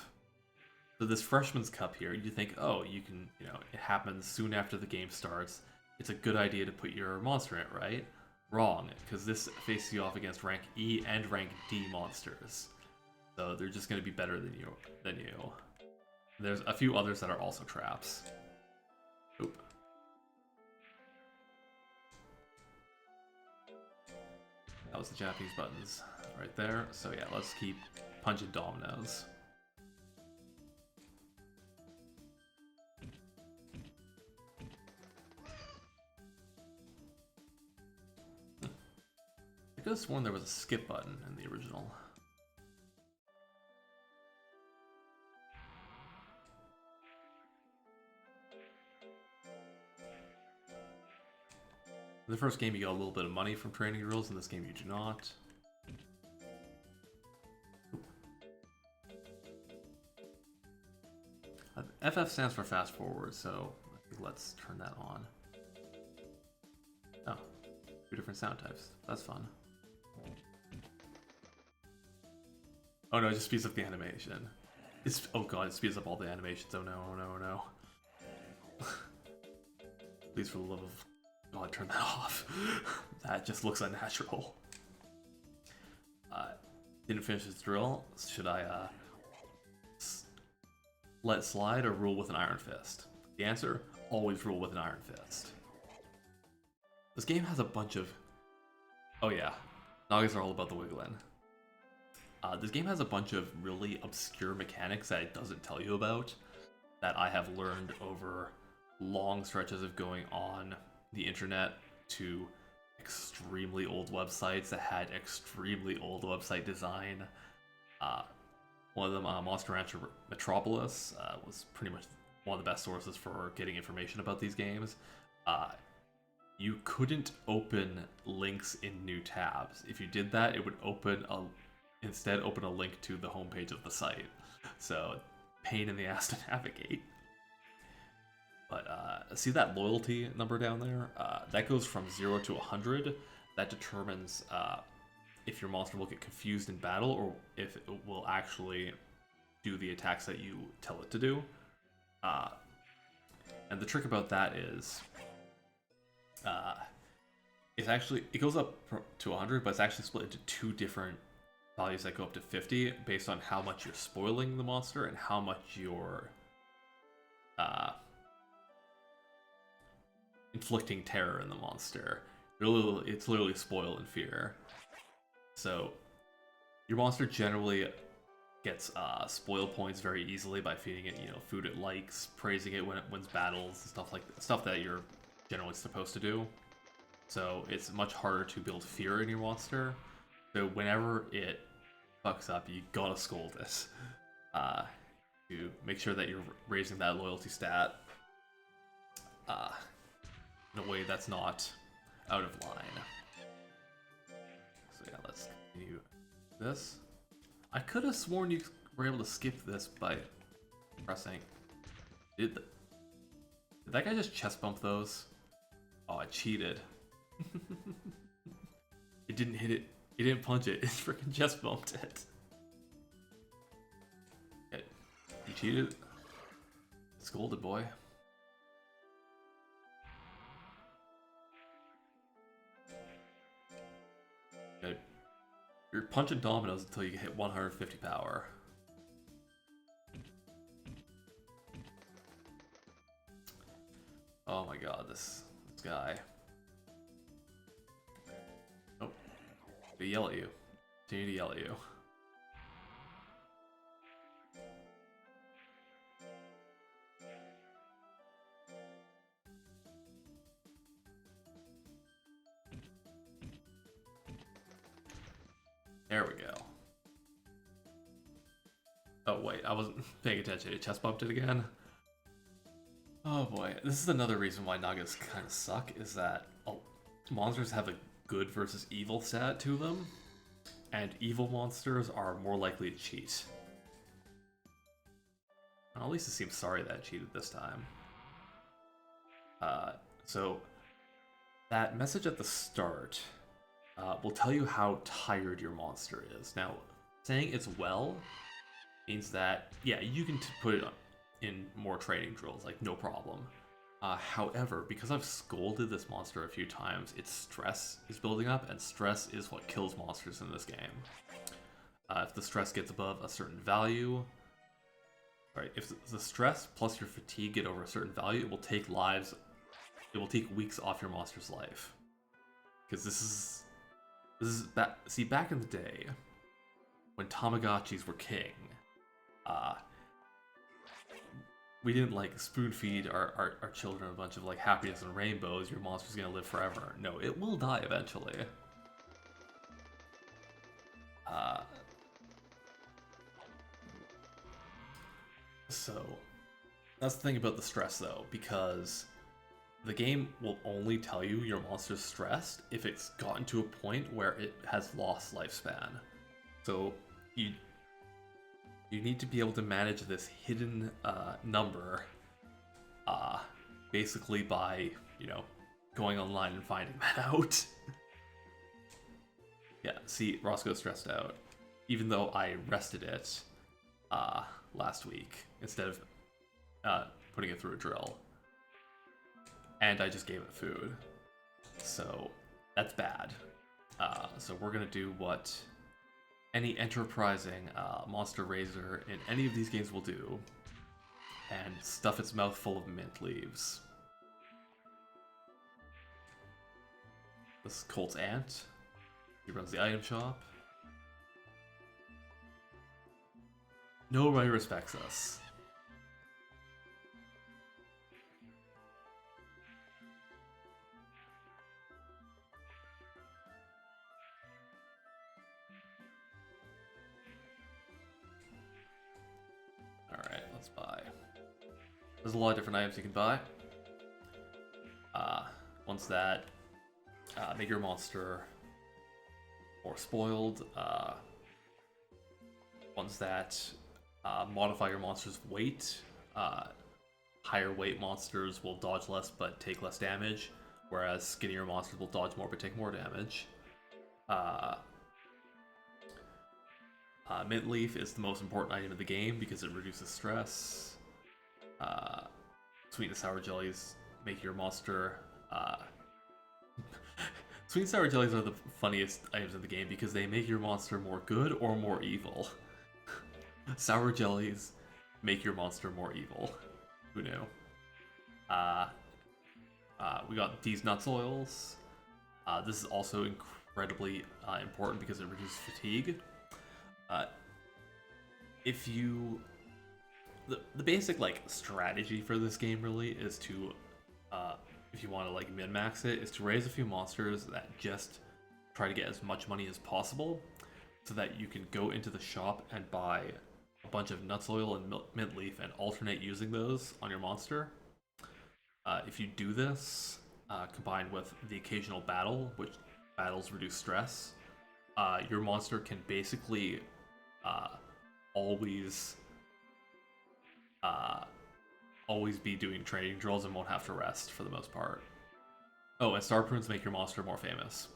So this Freshman's Cup here, you think, oh, you can, it happens soon after the game starts. It's a good idea to put your monster in it, right? Wrong, because this faces you off against rank E and rank D monsters. So they're just going to be better than you. There's a few others that are also traps. Oop. That was the Japanese buttons right there. So yeah, let's keep punching dominoes. I could have sworn there was a skip button in the original. In the first game you got a little bit of money from training rules, in this game you do not. FF stands for fast forward, so let's turn that on. Oh, 2 different sound types. That's fun. Oh no, it just speeds up the animation. Oh god, it speeds up all the animations. Oh no, oh no, oh no. Please, for the love of God, turn that off. That just looks unnatural. Didn't finish his drill. Should I let slide or rule with an iron fist? The answer, always rule with an iron fist. This game has a bunch of... Oh yeah, Nagas are all about the wiggling. This game has a bunch of really obscure mechanics that it doesn't tell you about, that I have learned over long stretches of going on the internet to extremely old websites that had extremely old website design. One of them, Monster Rancher Metropolis, was pretty much one of the best sources for getting information about these games. You couldn't open links in new tabs. If you did that, it would instead open a link to the homepage of the site. So, pain in the ass to navigate. But see that loyalty number down there? That goes from 0 to 100. That determines if your monster will get confused in battle or if it will actually do the attacks that you tell it to do. And the trick about that is it goes up to 100, but it's actually split into 2 different values that go up to 50 based on how much you're spoiling the monster and how much you're inflicting terror in the monster. It's literally spoil and fear. So your monster generally gets spoil points very easily by feeding it, food it likes, praising it when it wins battles, and stuff that you're generally supposed to do. So it's much harder to build fear in your monster. So whenever it fucks up, you gotta scold it to make sure that you're raising that loyalty stat in a way that's not out of line. So yeah, let's continue this. I could have sworn you were able to skip this by pressing. Did that guy just chest bump those? Oh, I cheated. It didn't hit it. It didn't punch it. It freaking chest bumped it. Okay. You cheated. Scolded, boy. Okay. You're punching dominoes until you hit 150 power. Oh my god, this guy. Oh. They yell at you. Continue to yell at you. There we go. Oh wait, I wasn't paying attention. It chest bumped it again. Oh boy, this is another reason why Nagas kind of suck, is that monsters have a good versus evil stat to them, and evil monsters are more likely to cheat. Well, at least it seems sorry that it cheated this time. So that message at the start will tell you how tired your monster is. Now, saying it's well means that, yeah, you can put it in more training drills, like no problem. However, because I've scolded this monster a few times, its stress is building up, and stress is what kills monsters in this game. If the stress gets above a certain value, right, if the stress plus your fatigue get over a certain value, it will take weeks off your monster's life. Because this is back in the day, when Tamagotchis were king, we didn't like spoon feed our children a bunch of like happiness and rainbows, your monster's gonna live forever. No, it will die eventually. So that's the thing about the stress though, because the game will only tell you your monster's stressed if it's gotten to a point where it has lost lifespan. So you need to be able to manage this hidden number basically by, going online and finding that out. Yeah, see, Roscoe's stressed out. Even though I rested it last week instead of putting it through a drill. And I just gave it food. So that's bad. So we're going to do what any enterprising monster raiser in any of these games will do, and stuff its mouth full of mint leaves. This is Colt's aunt. He runs the item shop. Nobody respects us. Alright, let's buy. There's a lot of different items you can buy. Ones that make your monster more spoiled. Ones that modify your monster's weight. Higher weight monsters will dodge less but take less damage, whereas skinnier monsters will dodge more but take more damage. Mint leaf is the most important item in the game because it reduces stress. Sweet and sour jellies make your monster... Sweet and sour jellies are the funniest items in the game because they make your monster more good or more evil. Sour jellies make your monster more evil. Who knew? We got these nuts oils. This is also incredibly important because it reduces fatigue. If you... The basic, strategy for this game, really, is to, if you want to, min-max it, is to raise a few monsters that just try to get as much money as possible, so that you can go into the shop and buy a bunch of nuts oil and mint leaf and alternate using those on your monster. If you do this, combined with the occasional battle, which battles reduce stress, your monster can basically always be doing training drills and won't have to rest for the most part. Oh, and star prunes make your monster more famous.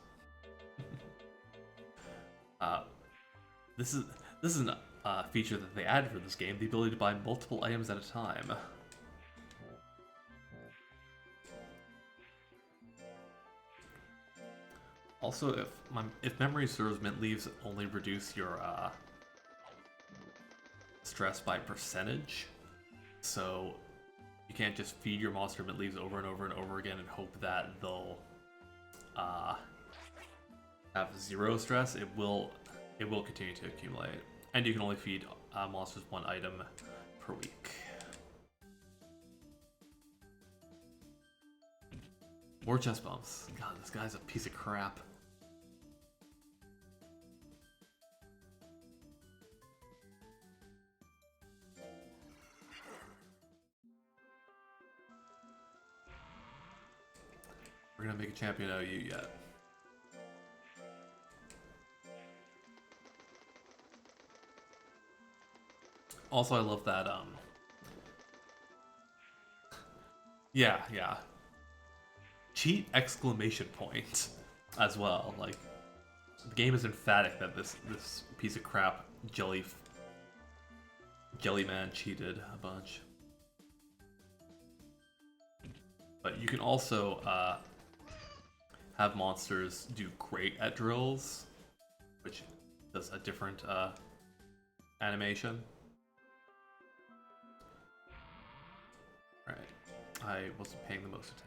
This is a feature that they added for this game, the ability to buy multiple items at a time. Also, if memory serves, mint leaves only reduce your stress by percentage, so you can't just feed your monster mint leaves over and over and over again and hope that they'll have zero stress. It will continue to accumulate, and you can only feed monsters one item per week. More chest bumps. God, this guy's a piece of crap. We're gonna make a champion out of you yet. Also, I love that, yeah. cheat exclamation point as well. Like, the game is emphatic that this piece of crap Jellyman cheated a bunch. But you can also have monsters do great at drills, which does a different animation. Alright, I wasn't paying the most attention.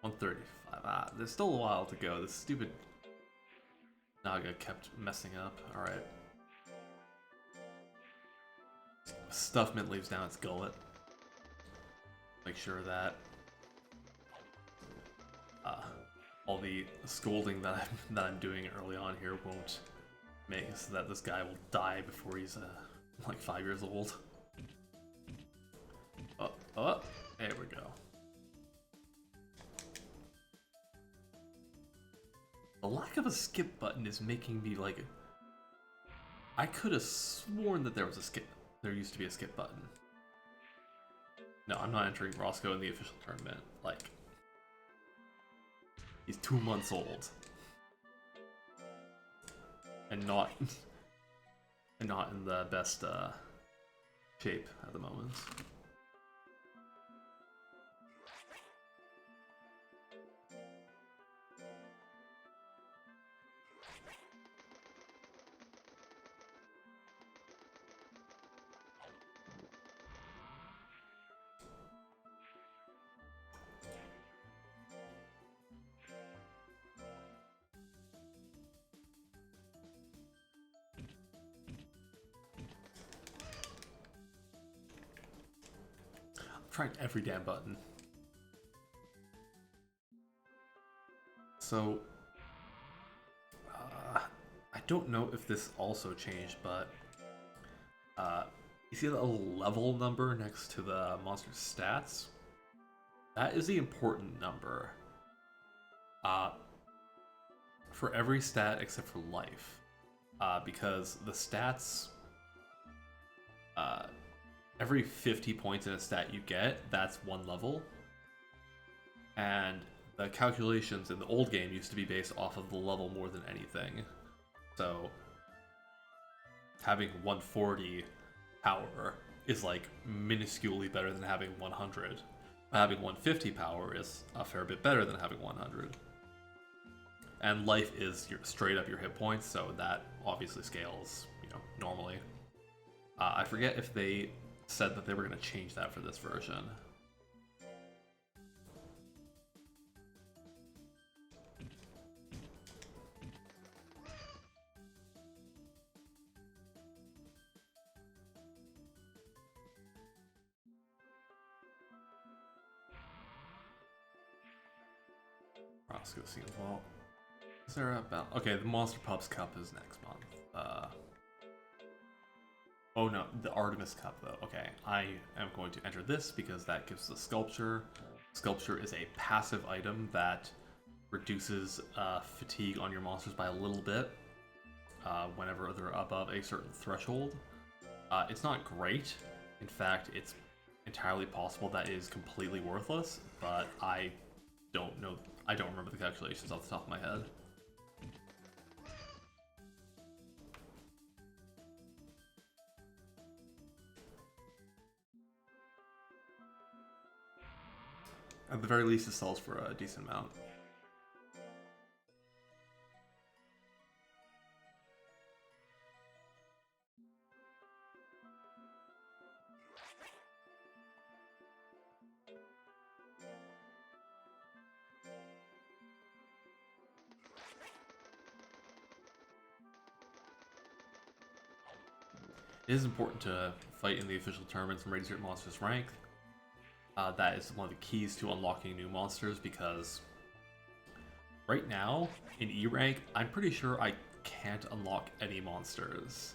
135. There's still a while to go. This stupid Naga kept messing up. Alright. Stuff mint leaves down its gullet. Make sure that all the scolding that I'm doing early on here won't make so that this guy will die before he's like 5 years old. Oh, there we go. The lack of a skip button is making me like. I could have sworn that there was a skip. There used to be a skip button. No, I'm not entering Roscoe in the official tournament. Like, he's 2 months old, and not in the best shape at the moment. Trying every damn button. So, I don't know if this also changed, but you see the level number next to the monster's stats? That is the important number. For every stat except for life. Because the stats... every 50 points in a stat you get, that's 1 level. And the calculations in the old game used to be based off of the level more than anything. So, having 140 power is like minusculely better than having 100. Having 150 power is a fair bit better than having 100. And life is straight up your hit points, so that obviously scales, normally. I forget if they said that they were going to change that for this version. Roscoe seems well. Is there a balance? Okay, the Monster Pups Cup is next month. Oh no, the Artemis Cup though. Okay, I am going to enter this because that gives the Sculpture. Sculpture is a passive item that reduces fatigue on your monsters by a little bit whenever they're above a certain threshold. It's not great. In fact, it's entirely possible that it is completely worthless, but I don't know. I don't remember the calculations off the top of my head. At the very least, it sells for a decent amount. It is important to fight in the official tournaments and raise your monster's rank. That is one of the keys to unlocking new monsters, because right now, in E rank, I'm pretty sure I can't unlock any monsters.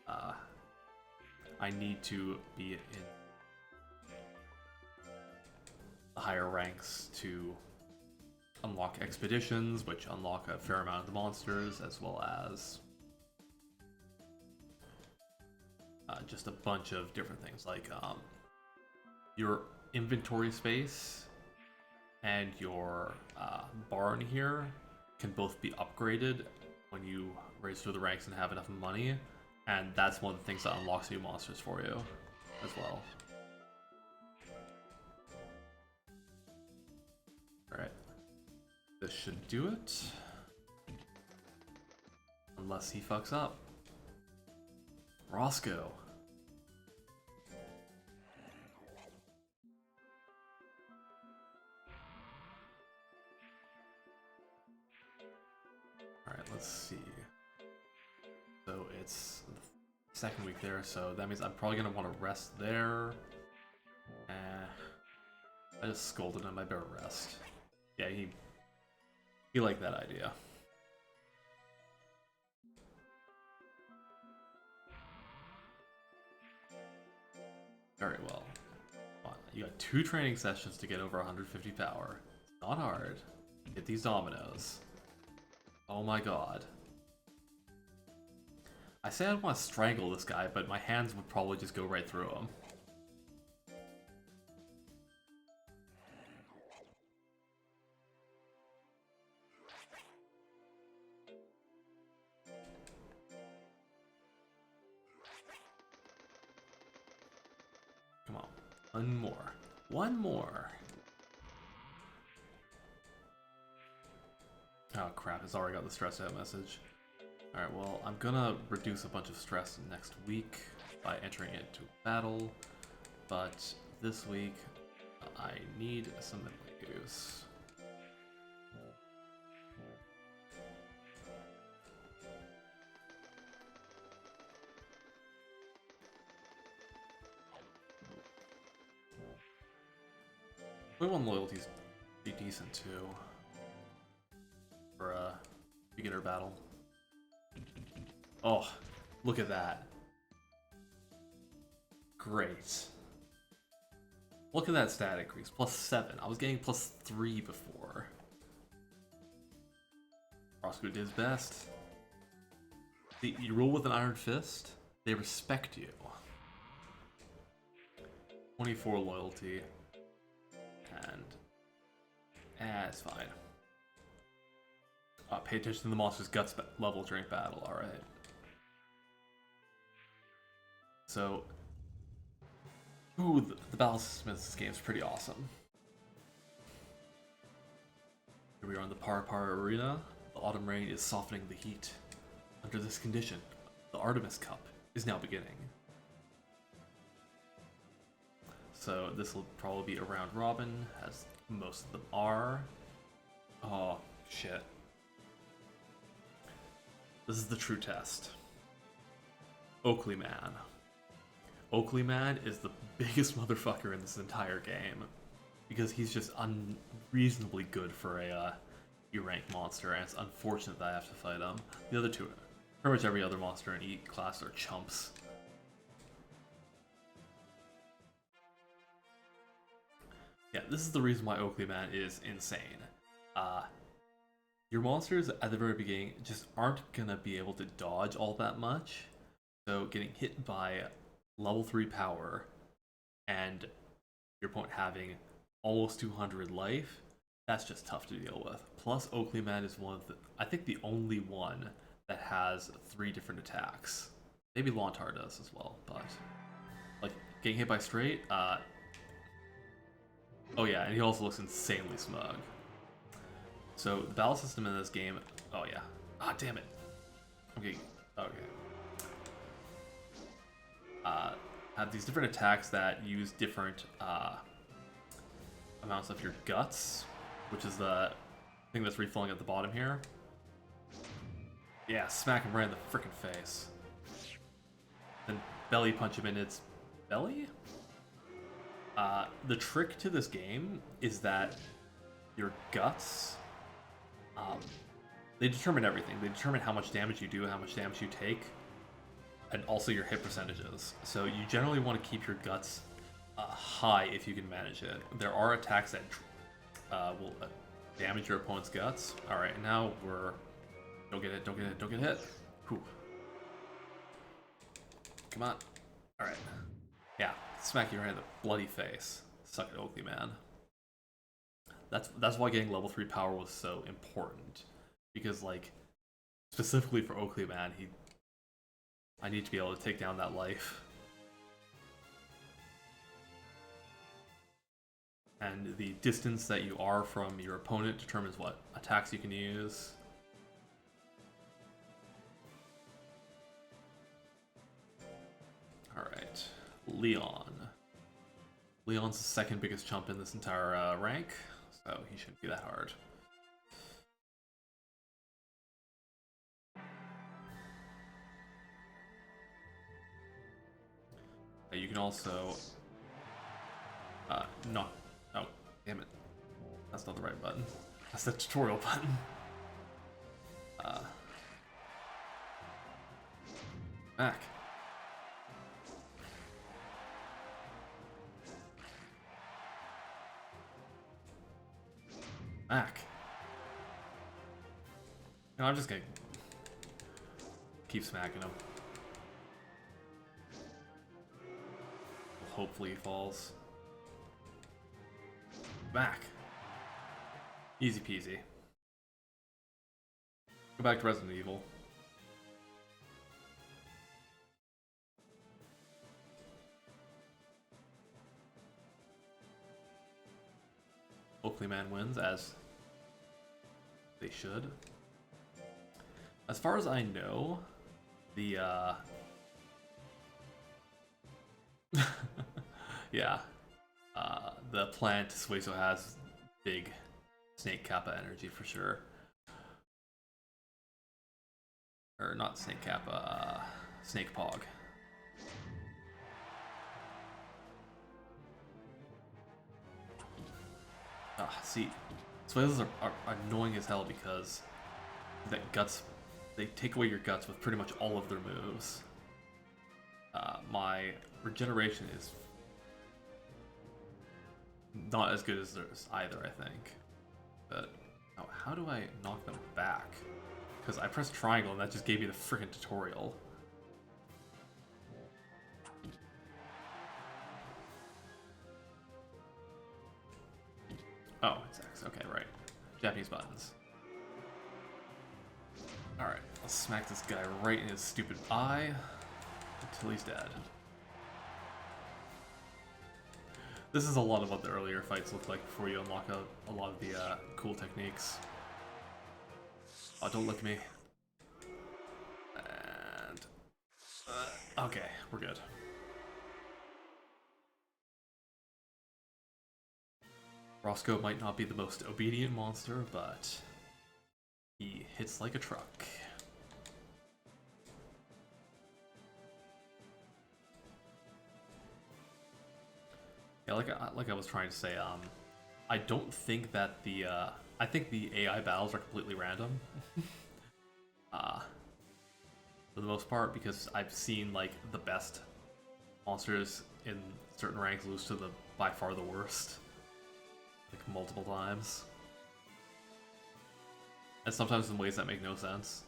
I need to be in the higher ranks to unlock expeditions, which unlock a fair amount of the monsters, as well as just a bunch of different things, like your inventory space and your barn here can both be upgraded when you raise through the ranks and have enough money, and that's one of the things that unlocks new monsters for you as well. Alright. This should do it. Unless he fucks up. Roscoe. Alright, let's see. So it's the second week there, so that means I'm probably gonna want to rest there. I just scolded him, I better rest. Yeah, he liked that idea. Very well. You got 2 training sessions to get over 150 power. It's not hard. Hit these dominoes. Oh my god. I say I want to strangle this guy, but my hands would probably just go right through him. Come on. One more. One more. Oh crap, it's already got the stress out message. Alright, well, I'm gonna reduce a bunch of stress next week by entering it into battle, but this week I need some use. One loyalties be decent too for a beginner battle. Oh, look at that. Great. Look at that stat increase. +7. I was getting +3 before. Roscoe did his best. See, you rule with an iron fist, they respect you. 24 loyalty. And it's fine. Pay attention to the monster's guts level during battle. Alright. So, ooh, the battle system in this game is pretty awesome. Here we are in the Par Arena. The autumn rain is softening the heat. Under this condition, the Artemis Cup is now beginning. So this will probably be a round robin, as most of them are. Oh, shit. This is the true test. Oakley Man. Oakley Man is the biggest motherfucker in this entire game, because he's just unreasonably good for a E-rank monster, and it's unfortunate that I have to fight him. The other two, pretty much every other monster in E class are chumps. Yeah, this is the reason why Oakley Man is insane. Your monsters at the very beginning just aren't gonna be able to dodge all that much, so getting hit by level 3 power and your opponent having almost 200 life, that's just tough to deal with. Plus, Oakley Man is one of the, I think the only one that has 3 different attacks. Maybe Lontar does as well, but like getting hit by straight, oh yeah, and he also looks insanely smug. So the battle system in this game, oh yeah, damn it. Okay. Have these different attacks that use different amounts of your guts, which is the thing that's refilling at the bottom here. Yeah, smack him right in the frickin' face. Then belly punch him in its belly? The trick to this game is that your guts, they determine everything. They determine how much damage you do, how much damage you take, and also your hit percentages. So you generally want to keep your guts high if you can manage it. There are attacks that will damage your opponent's guts. Alright, now we're... Don't get hit. Whew. Come on. Alright. Yeah, smack you right in the bloody face. Suck it, Oakley Man. That's why getting level 3 power was so important. Because, like, specifically for Oakley Man, I need to be able to take down that life. And the distance that you are from your opponent determines what attacks you can use. Alright, Leon. Leon's the second biggest chump in this entire rank, so he shouldn't be that hard. You can also not. Oh, damn it! That's not the right button. That's the tutorial button. Back. Back. No, I'm just gonna keep smacking him. Hopefully he falls. Back. Easy peasy. Go back to Resident Evil. Oakley Man wins, as they should. As far as I know, the yeah, the plant Sueso has big Snake Kappa energy for sure. Or not Snake Kappa, Snake Pog. See, Suezos are annoying as hell because they take away your guts with pretty much all of their moves. My regeneration is not as good as theirs either, I think. But oh, how do I knock them back? Because I pressed triangle and that just gave me the freaking tutorial. Oh, it's X. Okay, right. Japanese buttons. Alright, let's smack this guy right in his stupid eye until he's dead. This is a lot of what the earlier fights look like before you unlock a lot of the cool techniques. Oh, don't look at me. And... okay, we're good. Roscoe might not be the most obedient monster, but he hits like a truck. Yeah, like I was trying to say, I don't think that I think the AI battles are completely random. For the most part, because I've seen like the best monsters in certain ranks lose to the by far the worst. Like multiple times. And sometimes in ways that make no sense.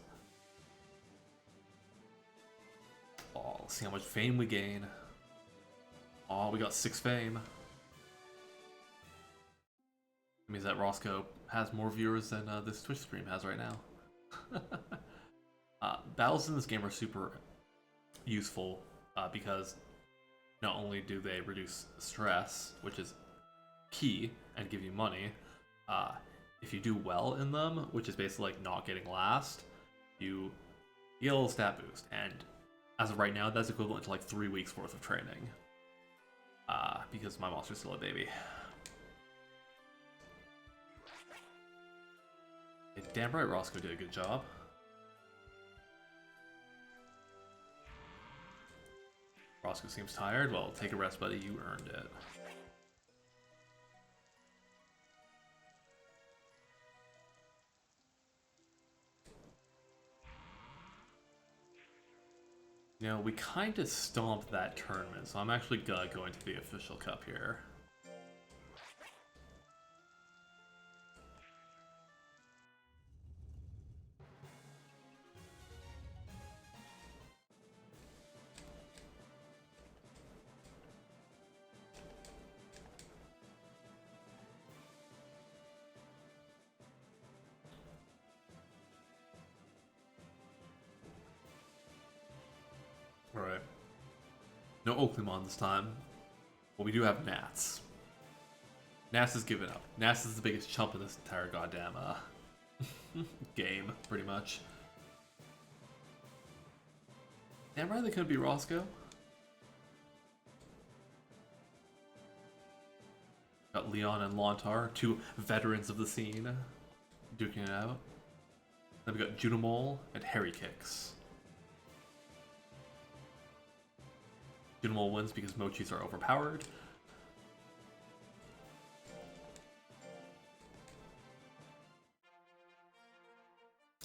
Oh, let's see how much fame we gain. Oh, we got 6 fame. It means that Roscoe has more viewers than this Twitch stream has right now. Battles in this game are super useful because not only do they reduce stress, which is key, and give you money, if you do well in them, which is basically like not getting last, you get a little stat boost, and as of right now, that's equivalent to like 3 weeks worth of training. Because my monster's still a baby. Damn right, Roscoe did a good job. Roscoe seems tired. Well, take a rest, buddy. You earned it. You know, we kind of stomped that tournament, so I'm actually gonna go into the official cup here. Alright. No Oaklymon this time. But we do have Nats. Nats is giving up. Nats is the biggest chump in this entire goddamn game, pretty much. Damn right they couldn't be Roscoe. Got Leon and Lontar, two veterans of the scene, duking it out. Then we got Junimole and Harry Kicks. Junimole wins because Mochis are overpowered.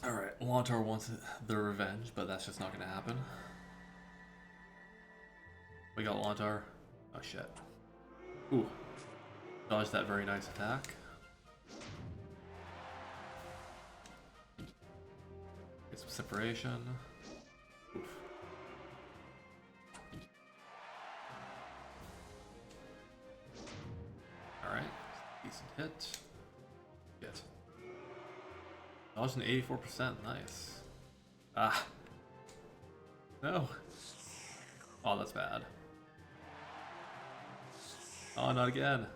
Alright, Lontar wants the revenge, but that's just not gonna happen. We got Lontar. Oh shit. Ooh. Dodged that very nice attack. Get some separation. Oof. Alright. Decent hit. Get. Dodged an 84%. Nice. Ah. No. Oh, that's bad. Oh, not again.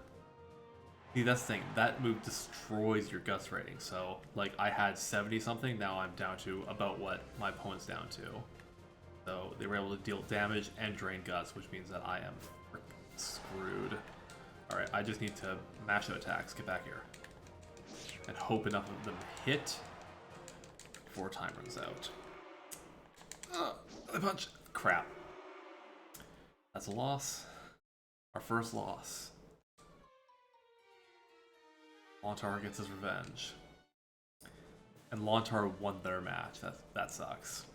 See, that's the thing. That move destroys your guts rating. So, like, I had 70 something. Now I'm down to about what my opponent's down to. So they were able to deal damage and drain guts, which means that I am freaking screwed. Alright, I just need to mash out attacks. Get back here. And hope enough of them hit before time runs out. Another punch. Crap. That's a loss. Our first loss. Lontar gets his revenge. And Lontar won their match. That sucks.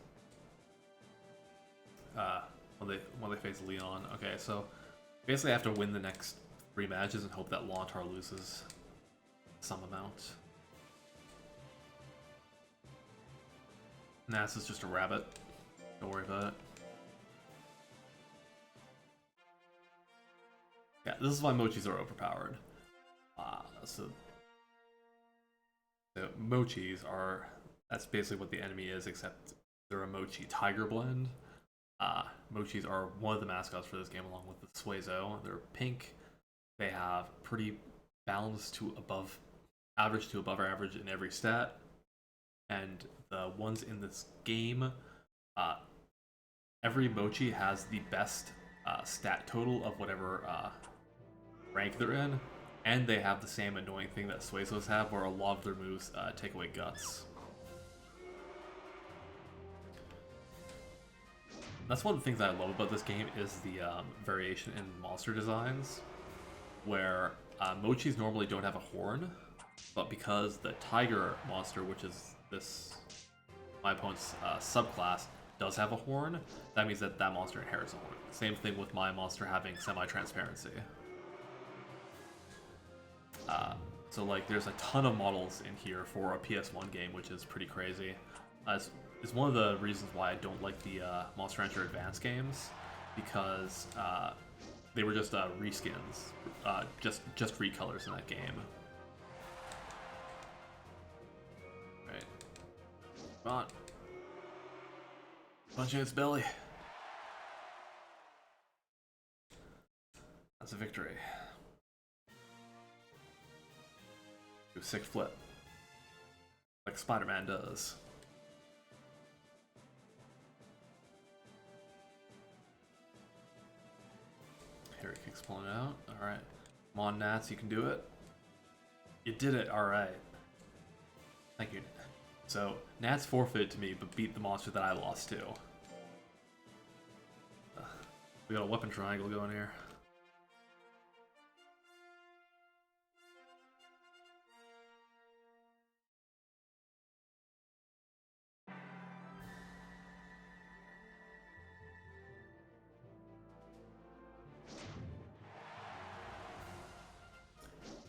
When they face Leon. Okay, so basically I have to win the next 3 matches and hope that Lontar loses some amount. Nas is just a rabbit. Don't worry about it. Yeah, this is why Mochis are overpowered. So Mochis are, that's basically what the enemy is, except they're a Mochi Tiger blend. Mochis are one of the mascots for this game along with the Suezo. They're pink. They have pretty balanced to above average in every stat. And the ones in this game, every Mochi has the best stat total of whatever rank they're in, and they have the same annoying thing that Suezos have, where a lot of their moves take away guts. That's one of the things I love about this game is the variation in monster designs, where Mochis normally don't have a horn, but because the Tiger monster, which is my opponent's subclass, does have a horn, that means that monster inherits a horn. Same thing with my monster having semi-transparency. So like, there's a ton of models in here for a PS1 game, which is pretty crazy. It's one of the reasons why I don't like the Monster Hunter Advance games, because they were just reskins, just recolors in that game. Right. Come on. Punching its belly. That's a victory. Do a sick flip. Like Spider-Man does. Harry Kick's pulling it out. Alright. Come on, Nats, you can do it. You did it, alright. Thank you. So, Nats forfeited to me, but beat the monster that I lost to. We got a weapon triangle going here.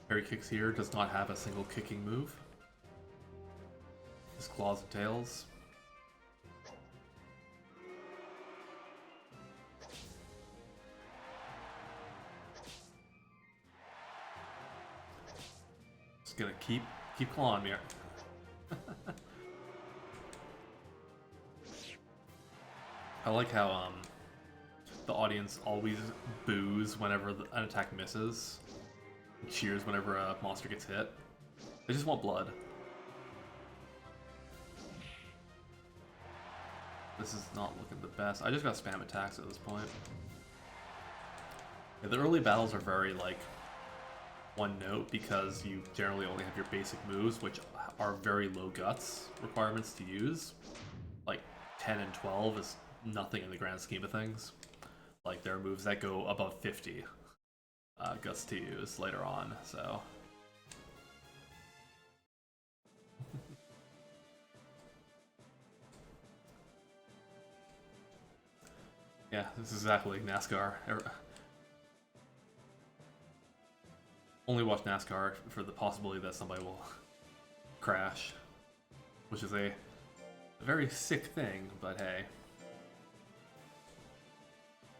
Harry Kicks here does not have a single kicking move. His claws and tails. Just gonna keep clawing me. I like how the audience always boos whenever an attack misses, and cheers whenever a monster gets hit. They just want blood. This is not looking the best. I just got spam attacks at this point. Yeah, the early battles are very, like, one note because you generally only have your basic moves, which are very low guts requirements to use. Like, 10 and 12 is nothing in the grand scheme of things. Like, there are moves that go above 50 guts to use later on, so... Yeah, this is exactly like NASCAR. Only watch NASCAR for the possibility that somebody will crash, which is a very sick thing, but hey.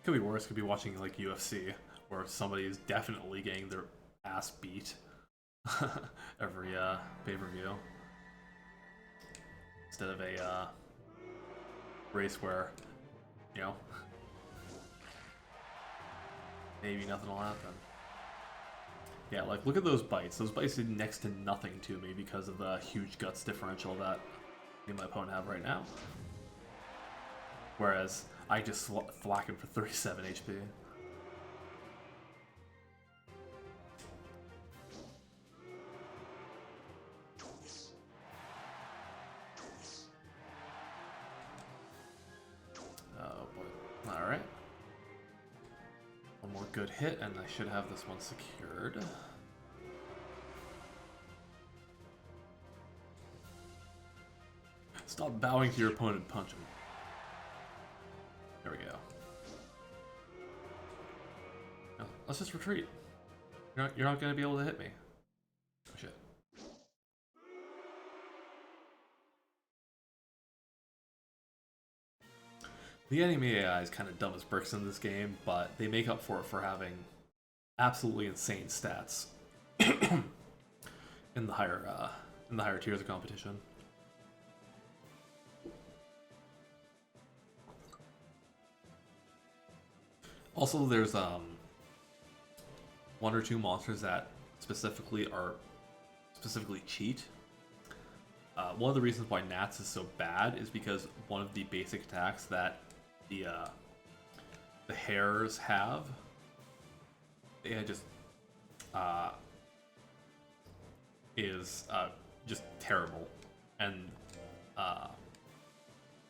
Could be worse, could be watching like UFC, where somebody is definitely getting their ass beat every pay-per-view. Instead of a race where, you know, maybe nothing will happen. Yeah, like, look at those bites. Those bites did next to nothing to me because of the huge guts differential that me and my opponent have right now. Whereas, I just thwack him for 37 HP. Oh boy. Alright. One more good hit, and I should have this one secured. Stop bowing to your opponent and punch him. There we go. Now, let's just retreat. You're not going to be able to hit me. Oh shit. The enemy AI is kind of dumb as bricks in this game, but they make up for it for having absolutely insane stats in the higher tiers of competition. Also, there's one or two monsters that specifically cheat. One of the reasons why Nats is so bad is because one of the basic attacks that the hares have, is just terrible, and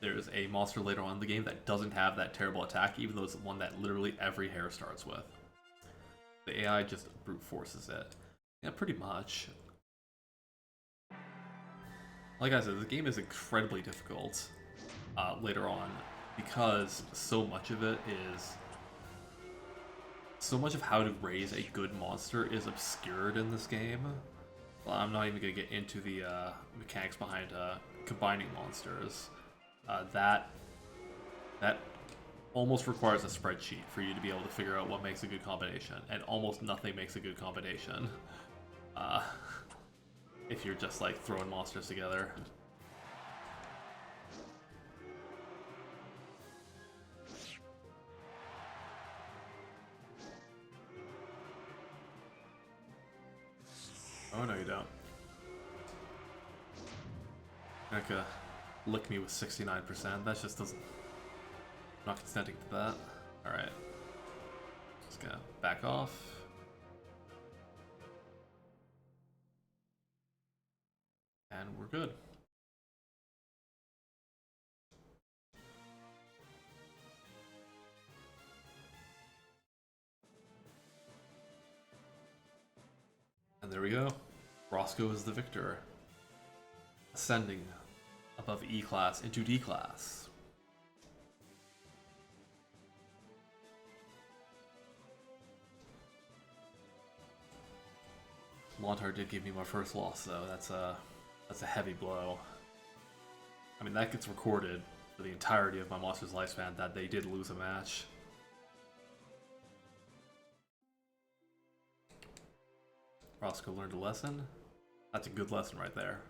there's a monster later on in the game that doesn't have that terrible attack, even though it's one that literally every hare starts with. The AI just brute forces it. Yeah, pretty much. Like I said, the game is incredibly difficult later on because so much of how to raise a good monster is obscured in this game. Well, I'm not even going to get into the mechanics behind combining monsters. That almost requires a spreadsheet for you to be able to figure out what makes a good combination, and almost nothing makes a good combination if you're just like throwing monsters together. Oh no, you don't. You're not gonna lick me with 69%. That just doesn't... I'm not consenting to that. Alright. Just gonna back off. And we're good. And there we go. Roscoe is the victor. Ascending above E class into D class. Lontar did give me my first loss, though. That's a heavy blow. I mean, that gets recorded for the entirety of my monster's lifespan that they did lose a match. Roscoe learned a lesson. That's a good lesson right there.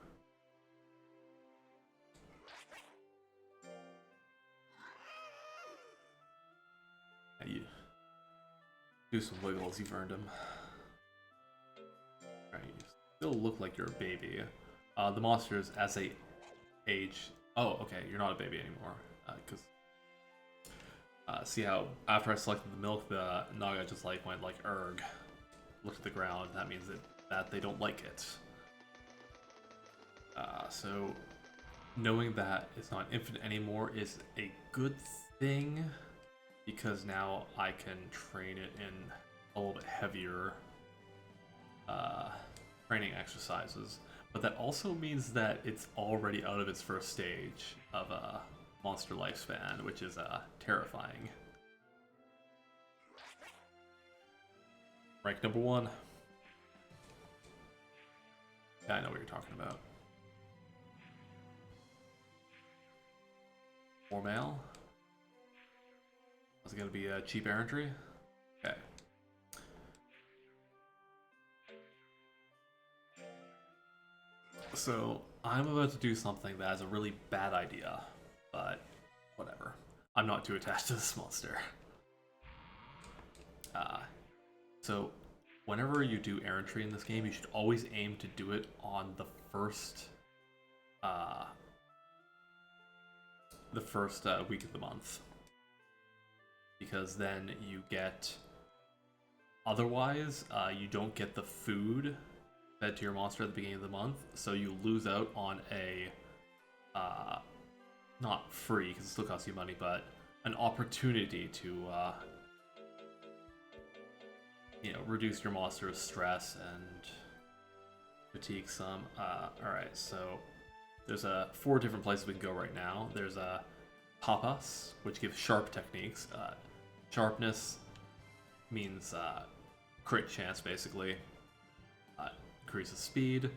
Do some wiggles, you've earned them. Alright, you still look like you're a baby. The monsters, as they age... Oh, okay, you're not a baby anymore. Because... see how, after I selected the milk, the Naga just like went like, erg. Looked at the ground, that means that they don't like it. So, knowing that it's not infinite anymore is a good thing, because now I can train it in a little bit heavier training exercises. But that also means that it's already out of its first stage of a monster lifespan, which is terrifying. Rank number 1. Yeah, I know what you're talking about. More mail? Was it going to be a cheap errantry? Okay. So, I'm about to do something that is a really bad idea, but whatever. I'm not too attached to this monster. So, whenever you do errantry in this game, you should always aim to do it on the first week of the month, because then you get... Otherwise, you don't get the food fed to your monster at the beginning of the month, so you lose out on a not free, because it still costs you money, but an opportunity to reduce your monster's stress and fatigue some. Alright, so there's 4 different places we can go right now. There's Papas, which gives sharp techniques. Sharpness means crit chance, basically. Increases speed.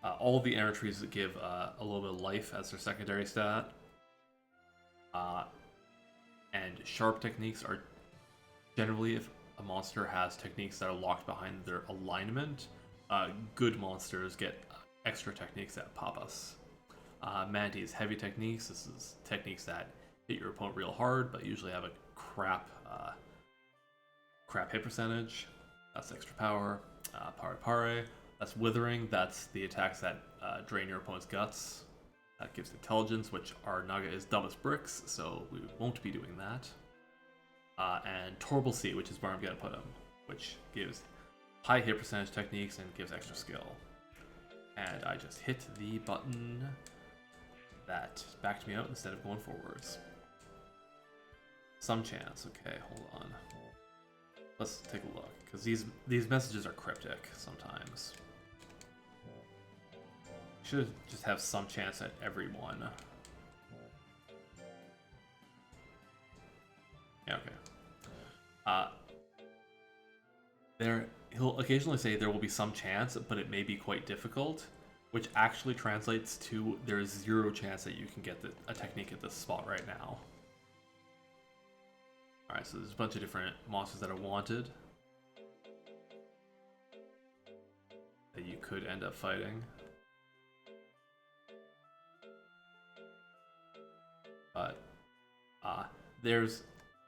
All of the errantries that give a little bit of life as their secondary stat. And sharp techniques are generally, if a monster has techniques that are locked behind their alignment, good monsters get extra techniques that pop us. Manti is heavy techniques. This is techniques that hit your opponent real hard, but usually have a crap hit percentage. That's extra power. Pare Pare, that's withering. That's the attacks that drain your opponent's guts. That gives intelligence, which our Naga is dumb as bricks, so we won't be doing that. And Torble Sea, which is where I'm going to put him, which gives high hit percentage techniques and gives extra skill. And I just hit the button that backed me out instead of going forwards. Some chance. Okay, hold on. Let's take a look, because these messages are cryptic sometimes. Should just have some chance at every one. Yeah, okay. He'll occasionally say there will be some chance, but it may be quite difficult, which actually translates to there is 0 chance that you can get a technique at this spot right now. Alright, so there's a bunch of different monsters that are wanted that you could end up fighting. But there's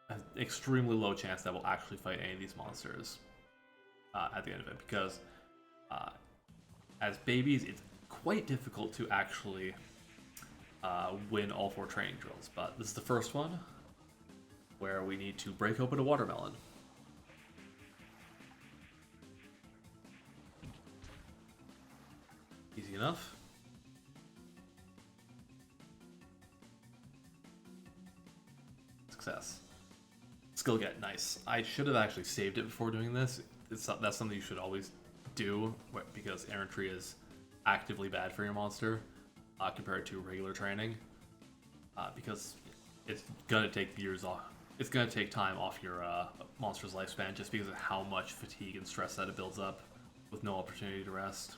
an extremely low chance that we'll actually fight any of these monsters at the end of it, because as babies, it's quite difficult to actually win all 4 training drills. But this is the first one, where we need to break open a watermelon. Easy enough. Success. Skill get, nice. I should have actually saved it before doing this. That's something you should always do, because errantry is actively bad for your monster compared to regular training. Because it's gonna take years off. It's gonna take time off your monster's lifespan, just because of how much fatigue and stress that it builds up with no opportunity to rest.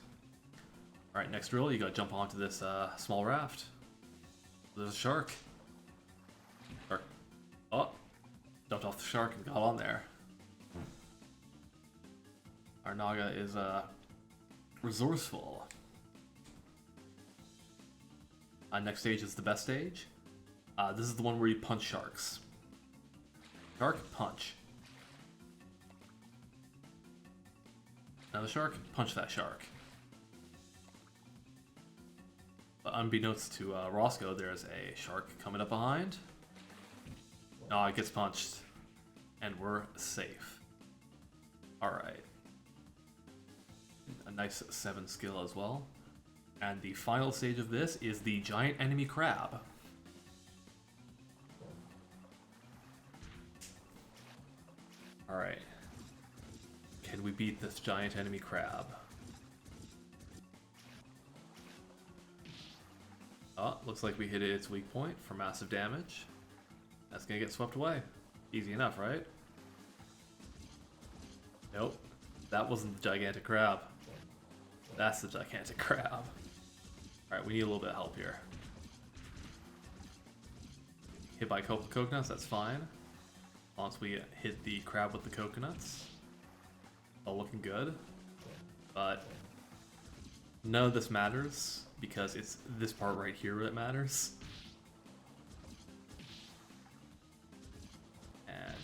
Alright, next drill, you gotta jump onto this small raft. There's a shark. Shark. Oh! Jumped off the shark and got on there. Our Naga is resourceful. Next stage is the best stage. This is the one where you punch sharks. Shark, punch. Now the shark, punch that shark. But unbeknownst to Roscoe, there's a shark coming up behind. Oh, it gets punched. And we're safe. Alright. A nice 7 skill as well. And the final stage of this is the giant enemy crab. Alright. Can we beat this giant enemy crab? Oh, looks like we hit its weak point for massive damage. That's gonna get swept away. Easy enough, right? Nope. That wasn't the gigantic crab. That's the gigantic crab. Alright, we need a little bit of help here. Hit by a couple coconuts, that's fine. Once we hit the crab with the coconuts. All looking good. But none of this matters because it's this part right here that matters. And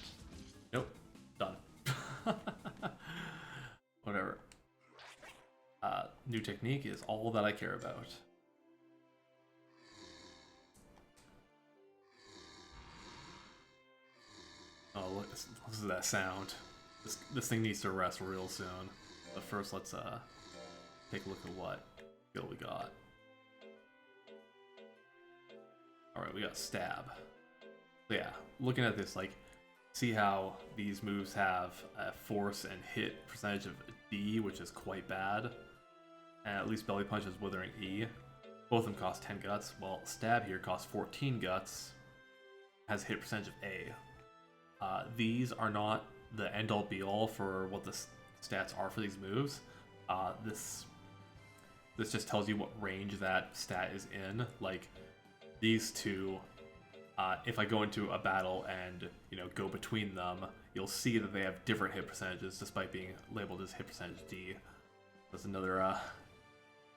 nope, done. Whatever. New technique is all that I care about. Oh, look, listen to that sound. This thing needs to rest real soon. But first, let's take a look at what skill we got. Alright, we got stab. So yeah, looking at this, like, see how these moves have a force and hit percentage of D, which is quite bad. And at least Belly Punch is Withering E. Both of them cost 10 guts. Well, stab here costs 14 guts. Has hit percentage of A. These are not the end-all be-all for what the stats are for these moves. This just tells you what range that stat is in. Like, these two, if I go into a battle and, you know, go between them, you'll see that they have different hit percentages despite being labeled as hit percentage D. That's another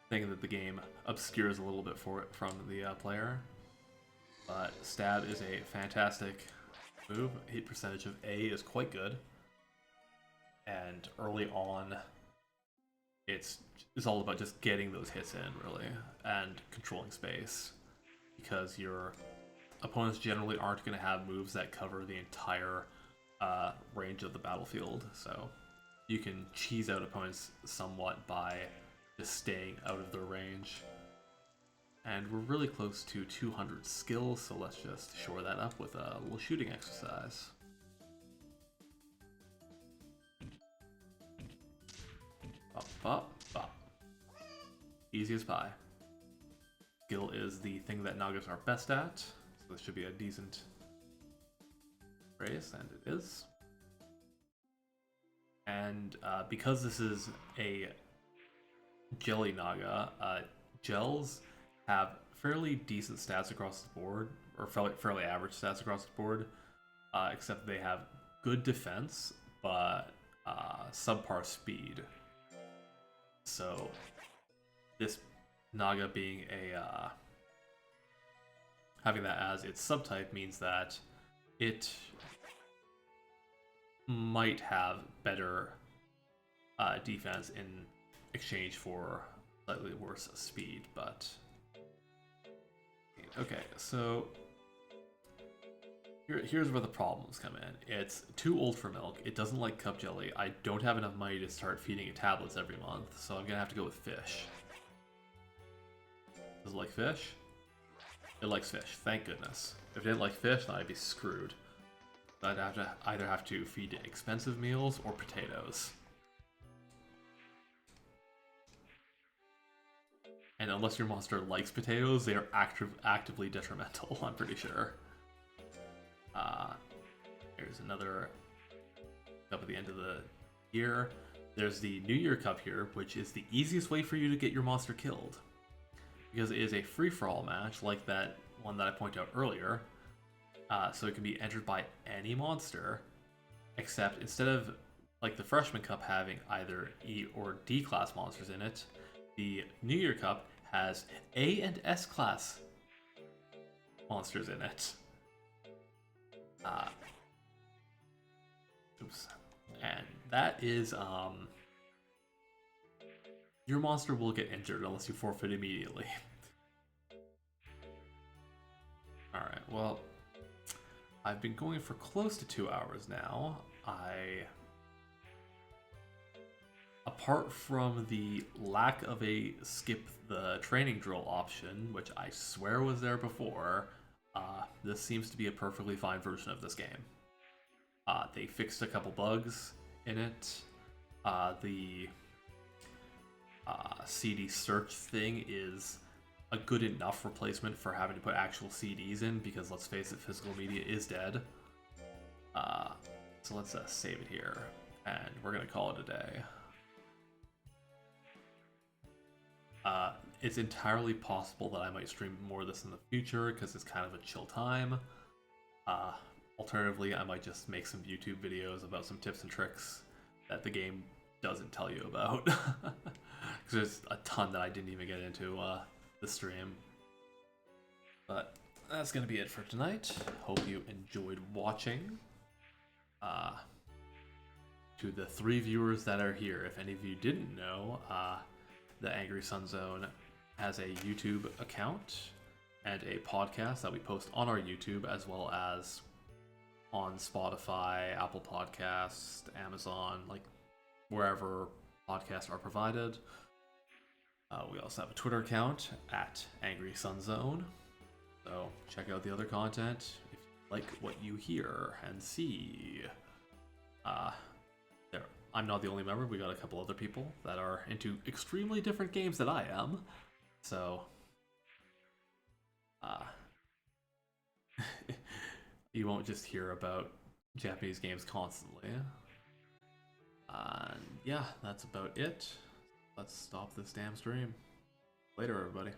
thing that the game obscures a little bit from the player. But stab is a fantastic move. Hit percentage of A is quite good. And early on, it's all about just getting those hits in, really, and controlling space. Because your opponents generally aren't going to have moves that cover the entire range of the battlefield, so you can cheese out opponents somewhat by just staying out of their range. And we're really close to 200 skills, so let's just shore that up with a little shooting exercise. Bop, bop, bop. Easy as pie. Skill is the thing that Nagas are best at, so this should be a decent race, and it is. And because this is a Jelly Naga, gels have fairly decent stats across the board, or fairly average stats across the board, except they have good defense, but subpar speed. So this Naga being a having that as its subtype means that it might have better defense in exchange for slightly worse speed, but okay, so here's where the problems come in. It's too old for milk, it doesn't like cup jelly, I don't have enough money to start feeding it tablets every month, so I'm gonna have to go with fish. Does it like fish? It likes fish, thank goodness. If it didn't like fish, then I'd be screwed. I'd either have to feed it expensive meals or potatoes. And unless your monster likes potatoes, they are actively detrimental, I'm pretty sure. Here's another cup at the end of the year. There's the New Year cup here, which is the easiest way for you to get your monster killed. Because it is a free-for-all match, like that one that I pointed out earlier. So it can be entered by any monster, except instead of like the Freshman Cup having either E or D class monsters in it, the New Year Cup has A and S class monsters in it. Oops. And that is your monster will get injured unless you forfeit immediately. Alright, well, I've been going for close to 2 hours now. Apart from the lack of a skip the training drill option, which I swear was there before, this seems to be a perfectly fine version of this game. They fixed a couple bugs in it. The CD search thing is a good enough replacement for having to put actual CDs in, because let's face it, physical media is dead. So let's save it here, and we're gonna call it a day. It's entirely possible that I might stream more of this in the future, because it's kind of a chill time. Alternatively, I might just make some YouTube videos about some tips and tricks that the game doesn't tell you about. Because there's a ton that I didn't even get into the stream. But that's going to be it for tonight. Hope you enjoyed watching. To the 3 viewers that are here, if any of you didn't know, the Angry Sun Zone has a YouTube account and a podcast that we post on our YouTube, as well as on Spotify, Apple Podcasts, Amazon, like wherever podcasts are provided. We also have a Twitter account at Angry Sun Zone, so check out the other content if you like what you hear and see. I'm not the only member. We got a couple other people that are into extremely different games than I am, so you won't just hear about Japanese games constantly. Yeah, that's about it. Let's stop this damn stream. Later, everybody.